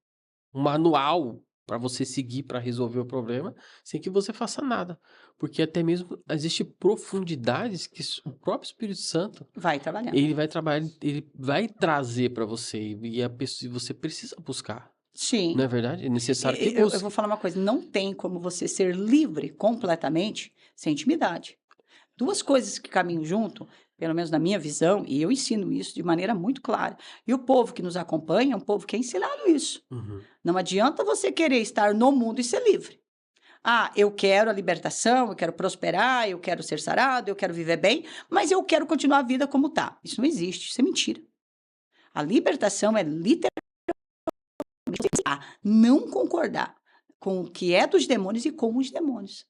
manual para você seguir para resolver o problema, sem que você faça nada. Porque até mesmo existe profundidades que o próprio Espírito Santo Vai trabalhando. ele vai trabalhar, ele vai trazer para você e você precisa buscar. Sim. Não é verdade? É necessário que Eu busque. vou falar uma coisa. Não tem como você ser livre completamente sem intimidade. Duas coisas que caminham junto, pelo menos na minha visão, e eu ensino isso de maneira muito clara. E o povo que nos acompanha é um povo que é ensinado isso. Uhum. Não adianta você querer estar no mundo e ser livre. Ah, eu quero a libertação, eu quero prosperar, eu quero ser sarado, eu quero viver bem, mas eu quero continuar a vida como está. Isso não existe, isso é mentira. A libertação é literalmente não concordar com o que é dos demônios e com os demônios.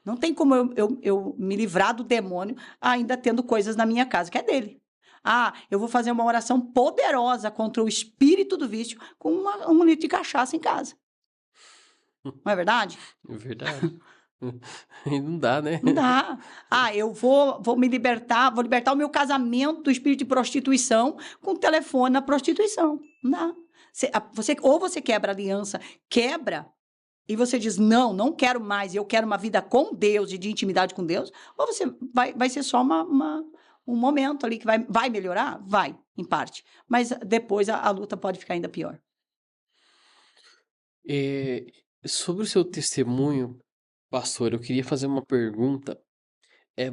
Não tem como eu me livrar do demônio ainda tendo coisas na minha casa, que é dele. Ah, eu vou fazer uma oração poderosa contra o espírito do vício com um litro de cachaça em casa. Não é verdade? É verdade. E não dá, né? Não dá. Ah, eu vou me libertar, vou libertar o meu casamento do espírito de prostituição com o telefone na prostituição. Não dá. Ou você quebra a aliança, quebra, e você diz, não quero mais, eu quero uma vida com Deus e de intimidade com Deus, ou você vai ser só um momento ali que vai melhorar? Vai, em parte. Mas depois a luta pode ficar ainda pior. Sobre o seu testemunho, pastor, eu queria fazer uma pergunta.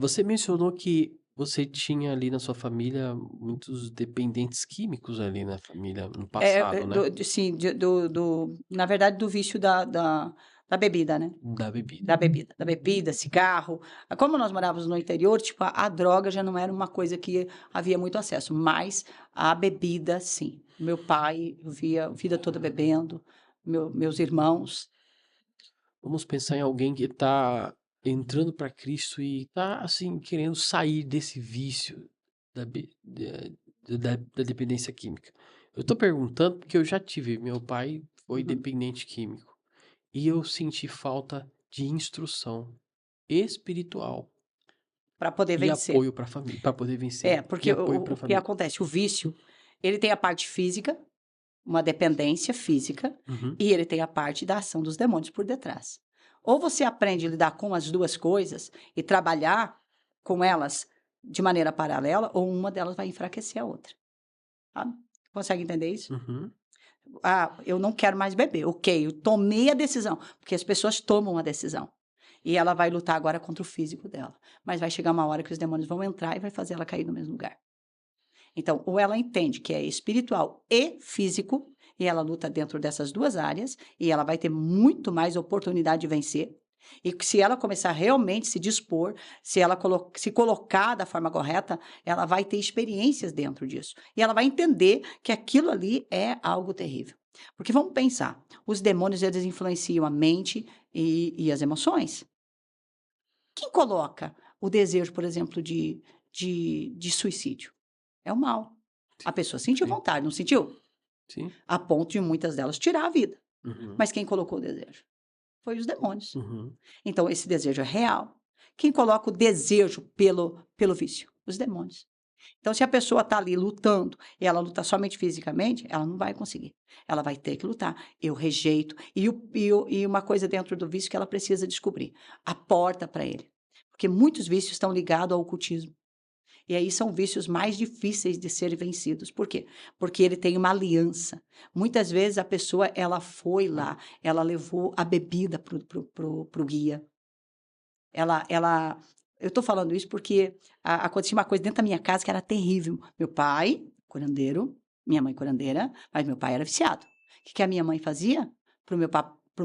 Você mencionou que você tinha ali na sua família muitos dependentes químicos ali na família no passado, né? Sim, na verdade, do vício da bebida, né? Da bebida. Da bebida, cigarro. Como nós morávamos no interior, tipo, a droga já não era uma coisa que havia muito acesso, mas a bebida, sim. Meu pai, eu via a vida toda bebendo, meus irmãos. Vamos pensar em alguém que está entrando para Cristo e tá assim querendo sair desse vício da dependência química. Eu tô perguntando porque eu já tive, meu pai foi Uhum. dependente químico e eu senti falta de instrução espiritual Para poder e vencer. apoio para a família, para poder vencer e Porque apoio para o a que família. acontece? O vício, ele tem a parte física, uma dependência física, Uhum. e ele tem a parte da ação dos demônios por detrás. Ou você aprende a lidar com as duas coisas e trabalhar com elas de maneira paralela, ou uma delas vai enfraquecer a outra. Sabe? Consegue entender isso? Uhum. Ah, eu não quero mais beber. Ok, eu tomei a decisão. Porque as pessoas tomam a decisão. E ela vai lutar agora contra o físico dela. Mas vai chegar uma hora que os demônios vão entrar e vai fazer ela cair no mesmo lugar. Então, ou ela entende que é espiritual e físico, e ela luta dentro dessas duas áreas, e ela vai ter muito mais oportunidade de vencer. E que se ela começar realmente a se dispor, se ela se colocar da forma correta, ela vai ter experiências dentro disso. E ela vai entender que aquilo ali é algo terrível. Porque vamos pensar, os demônios eles influenciam a mente e as emoções. Quem coloca o desejo, por exemplo, de suicídio? É o mal. A pessoa sentiu Sim, vontade, não sentiu? sim. A ponto de muitas delas tirar a vida. Uhum. Mas quem colocou o desejo? Foi os demônios. Uhum. Então, esse desejo é real. Quem coloca o desejo pelo vício? Os demônios. Então, se a pessoa está ali lutando e ela luta somente fisicamente, ela não vai conseguir. Ela vai ter que lutar. Eu rejeito. E uma coisa dentro do vício que ela precisa descobrir: a porta para ele. Porque muitos vícios estão ligados ao ocultismo. E aí são vícios mais difíceis de serem vencidos. Por quê? Porque ele tem uma aliança. Muitas vezes a pessoa, ela foi lá, ela levou a bebida pro guia. Eu estou falando isso porque acontecia uma coisa dentro da minha casa que era terrível. Meu pai, curandeiro, minha mãe curandeira, mas meu pai era viciado. O que a minha mãe fazia pro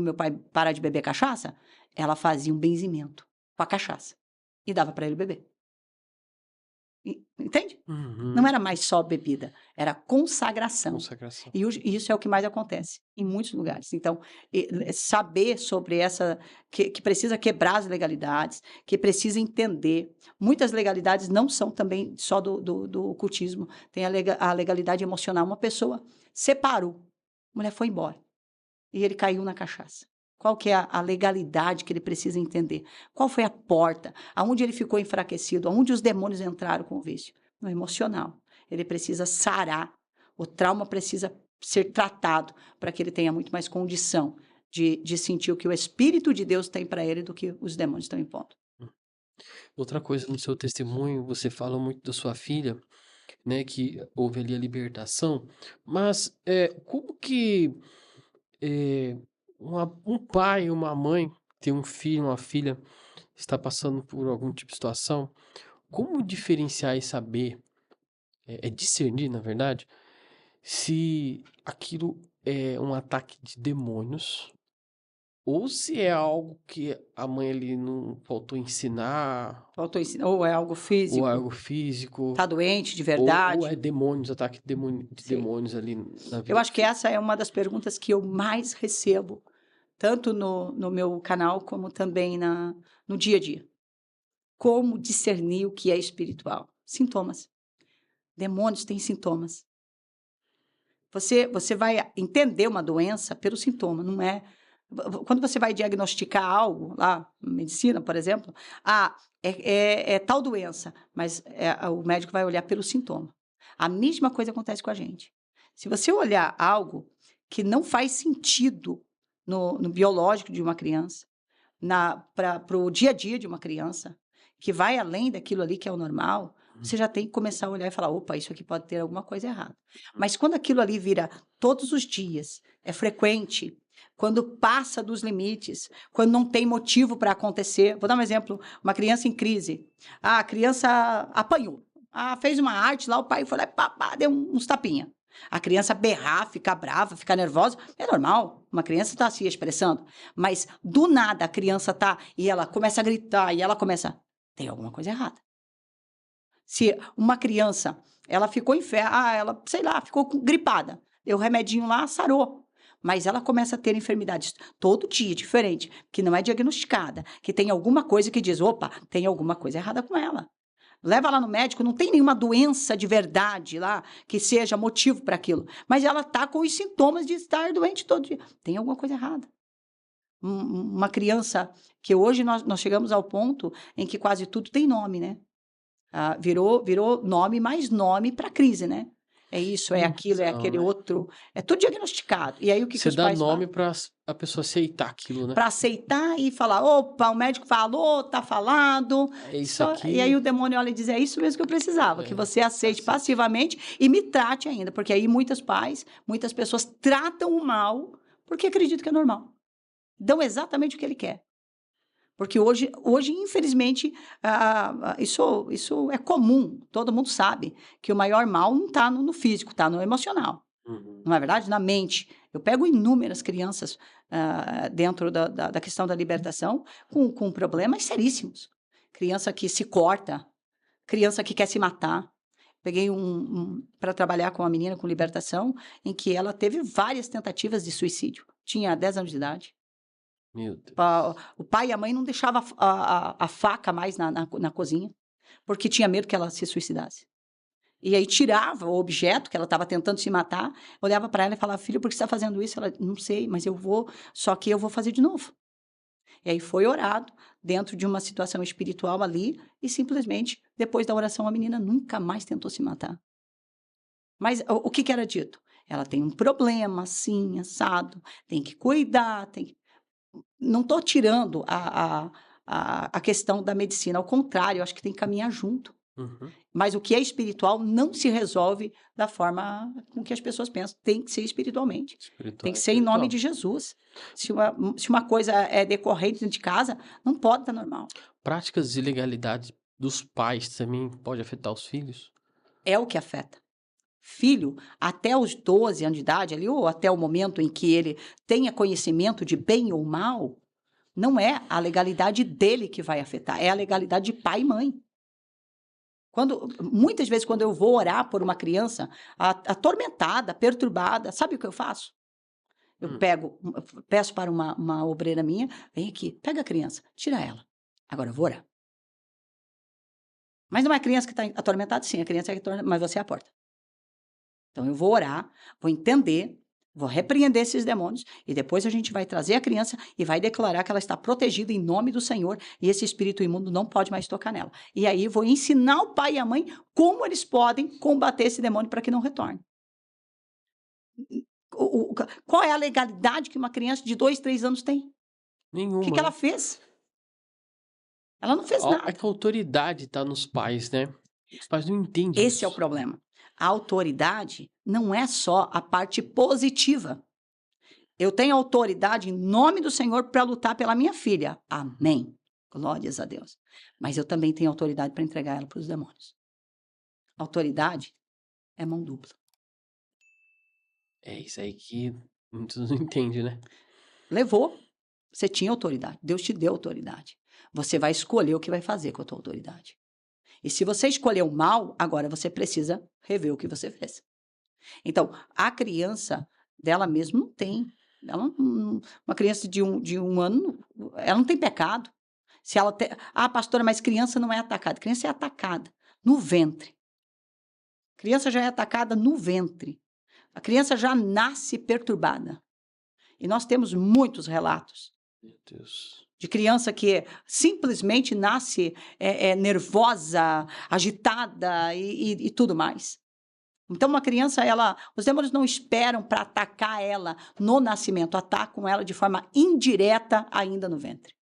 meu pai parar de beber cachaça? Ela fazia um benzimento com a cachaça e dava para ele beber. Entende? Não Uhum. era mais só bebida, era consagração. Consagração. E isso é o que mais acontece em muitos lugares. Então, saber sobre essa, que precisa quebrar as legalidades, que precisa entender. Muitas legalidades não são também só do ocultismo, tem a legalidade emocional. Uma pessoa separou, a mulher foi embora e ele caiu na cachaça. Qual que é a legalidade que ele precisa entender? Qual foi a porta? Aonde ele ficou enfraquecido? Aonde os demônios entraram com o vício? No emocional. Ele precisa sarar. O trauma precisa ser tratado para que ele tenha muito mais condição de sentir o que o Espírito de Deus tem para ele do que os demônios estão impondo. Outra coisa no seu testemunho, você fala muito da sua filha, né, que houve ali a libertação, mas como que um pai, uma mãe, tem um filho, uma filha, está passando por algum tipo de situação, como diferenciar e saber, discernir, na verdade, se aquilo é um ataque de demônios ou se é algo que a mãe ali não faltou ensinar, Faltou ensinar. Ou é algo ou físico, algo físico, está doente de ou é verdade. demônios, ataque de Sim. demônios ali na Eu vida. acho que essa é uma das perguntas que eu mais recebo, tanto no meu canal como também no dia a dia. Como discernir o que é espiritual? Sintomas. Demônios têm sintomas. Você vai entender uma doença pelo sintoma, não é? Quando você vai diagnosticar algo, lá, medicina, por exemplo, é tal doença, mas o médico vai olhar pelo sintoma. A mesma coisa acontece com a gente. Se você olhar algo que não faz sentido no biológico de uma criança, para o dia a dia de uma criança, que vai além daquilo ali que é o normal, você já tem que começar a olhar e falar: opa, isso aqui pode ter alguma coisa errada. Mas quando aquilo ali vira todos os dias, é frequente, quando passa dos limites, quando não tem motivo para acontecer. Vou dar um exemplo: uma criança em crise. A criança apanhou. Fez uma arte lá, o pai foi lá e pá, deu uns tapinha. A criança berrar, ficar brava, ficar nervosa, é normal. Uma criança está se expressando. Mas, do nada, a criança está e ela começa a gritar e ela começa... Tem alguma coisa errada. Se uma criança, ela ficou ela, sei lá, ficou gripada. Deu remedinho lá, sarou. Mas ela começa a ter enfermidades todo dia, diferente, que não é diagnosticada, que tem alguma coisa que diz, opa, tem alguma coisa errada com ela. Leva lá no médico, não tem nenhuma doença de verdade lá que seja motivo para aquilo. Mas ela está com os sintomas de estar doente todo dia. Tem alguma coisa errada. Uma criança que hoje nós chegamos ao ponto em que quase tudo tem nome, né? Virou nome mais nome para crise, né? É isso, é aquilo, é aquele outro. É tudo diagnosticado. E aí o que Você os dá pais nome fazem? para a pessoa aceitar aquilo, né? Para aceitar e falar, opa, o médico falou, tá falado. É isso E aí aqui. o demônio olha e diz, é isso mesmo que eu precisava, que É, você aceite aceite. passivamente e me trate ainda. Porque aí muitos pais, muitas pessoas tratam o mal porque acreditam que é normal. Dão exatamente o que ele quer. Porque hoje infelizmente, isso é comum, todo mundo sabe que o maior mal não está no físico, está no emocional. Uhum. Não é verdade? Na mente. Eu pego inúmeras crianças dentro da questão da libertação com problemas seríssimos. Criança que se corta, criança que quer se matar. Peguei para trabalhar com uma menina com libertação, em que ela teve várias tentativas de suicídio. Tinha 10 anos de idade. Meu Deus. O pai e a mãe não deixavam a faca mais na cozinha, porque tinha medo que ela se suicidasse. E aí tirava o objeto que ela estava tentando se matar, olhava para ela e falava, filho, por que você está fazendo isso? Ela, não sei, mas eu vou, só que eu vou fazer de novo. E aí foi orado dentro de uma situação espiritual ali e simplesmente, depois da oração, a menina nunca mais tentou se matar. Mas o que era dito? Ela tem um problema, assim, assado, tem que cuidar, não estou tirando a questão da medicina, ao contrário, acho que tem que caminhar junto. Uhum. Mas o que é espiritual não se resolve da forma com que as pessoas pensam. Tem que ser espiritualmente. Espiritual Tem que é ser em nome espiritual. de Jesus. Se uma coisa é decorrente dentro de casa, não pode estar normal. Práticas de ilegalidade dos pais também pode afetar os filhos? É o que afeta. Filho, até os 12 anos de idade, ali, ou até o momento em que ele tenha conhecimento de bem ou mal, não é a legalidade dele que vai afetar, é a legalidade de pai e mãe. Muitas vezes, quando eu vou orar por uma criança atormentada, perturbada, sabe o que eu faço? Eu peço para uma obreira minha, vem aqui, pega a criança, tira ela. Agora eu vou orar. Mas não é a criança que está atormentada? Sim, a criança é atormentada, mas você é a porta. Então eu vou orar, vou entender, vou repreender esses demônios e depois a gente vai trazer a criança e vai declarar que ela está protegida em nome do Senhor e esse espírito imundo não pode mais tocar nela. E aí vou ensinar o pai e a mãe como eles podem combater esse demônio para que não retorne. Qual é a legalidade que uma criança de 2, 3 anos tem? O Nenhuma. que ela fez? Ela não fez É nada. que a autoridade está nos pais, né? Os pais não entendem Esse é o isso. problema. A autoridade não é só a parte positiva. Eu tenho autoridade em nome do Senhor para lutar pela minha filha. Amém. Glórias a Deus. Mas eu também tenho autoridade para entregar ela para os demônios. Autoridade é mão dupla. É isso aí que muitos não entendem, né? Levou. Você tinha autoridade. Deus te deu autoridade. Você vai escolher o que vai fazer com a tua autoridade. E se você escolheu mal, agora você precisa rever o que você fez. Então, a criança dela mesma não tem. Uma criança de um ano, ela não tem pecado. Se ela pastora, mas criança não é atacada. Criança é atacada no ventre. Criança já é atacada no ventre. A criança já nasce perturbada. E nós temos muitos relatos. Meu Deus. De criança que simplesmente nasce nervosa, agitada e tudo mais. Então, uma criança, os demônios não esperam para atacar ela no nascimento, atacam ela de forma indireta ainda no ventre.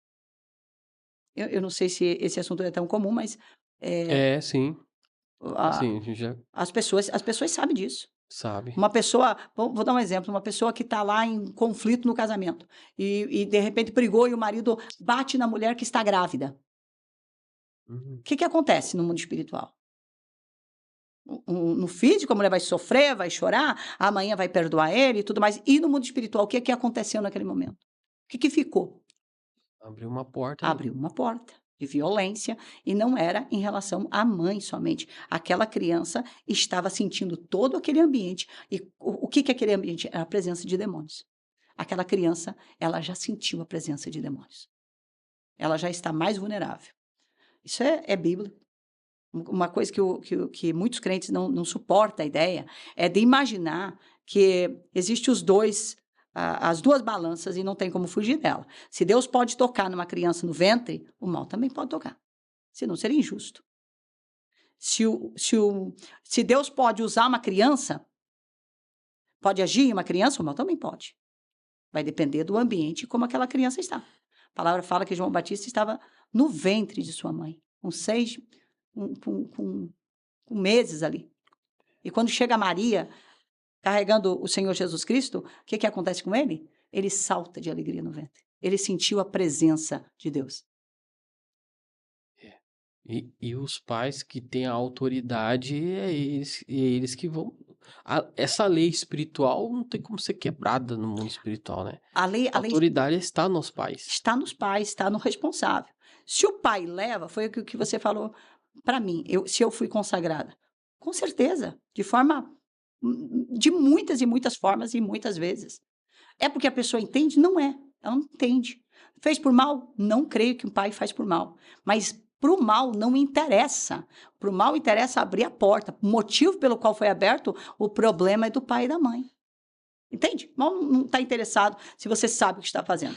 Eu não sei se esse assunto é tão comum, mas Sim. Sim, a gente já as pessoas sabem disso. sabe. Uma pessoa, vou dar um exemplo, uma pessoa que está lá em conflito no casamento e de repente brigou e o marido bate na mulher que está grávida. O que acontece no mundo espiritual? No físico, a mulher vai sofrer, vai chorar, amanhã vai perdoar ele e tudo mais. E no mundo espiritual, o que aconteceu naquele momento? O que ficou? Abriu uma porta aí. Abriu uma porta de violência e não era em relação à mãe somente. Aquela criança estava sentindo todo aquele ambiente. E o que é aquele ambiente? Era a presença de demônios. aquela criança, ela já sentiu a presença de demônios. Ela já está mais vulnerável. Isso é Bíblia. Uma coisa que muitos crentes não suportam a ideia é de imaginar que existe as duas balanças e não tem como fugir dela. Se Deus pode tocar numa criança no ventre, o mal também pode tocar. Senão seria injusto. Se Deus pode usar uma criança, pode agir em uma criança, o mal também pode. Vai depender do ambiente e como aquela criança está. A palavra fala que João Batista estava no ventre de sua mãe, com meses ali. E quando chega Maria, carregando o Senhor Jesus Cristo, o que acontece com ele? Ele salta de alegria no ventre. Ele sentiu a presença de Deus. E os pais que têm a autoridade, é eles que vão. Essa lei espiritual não tem como ser quebrada no mundo espiritual, né? A lei autoridade está nos pais. Está nos pais, está no responsável. Se o pai leva, foi o que você falou para mim, se eu fui consagrada. Com certeza, de muitas e muitas formas e muitas vezes. É porque a pessoa entende? Não é. Ela não entende. Fez por mal? Não creio que um pai faz por mal. Mas para o mal não interessa. Para o mal interessa abrir a porta. O motivo pelo qual foi aberto, o problema é do pai e da mãe. Entende? O mal não está interessado se você sabe o que está fazendo.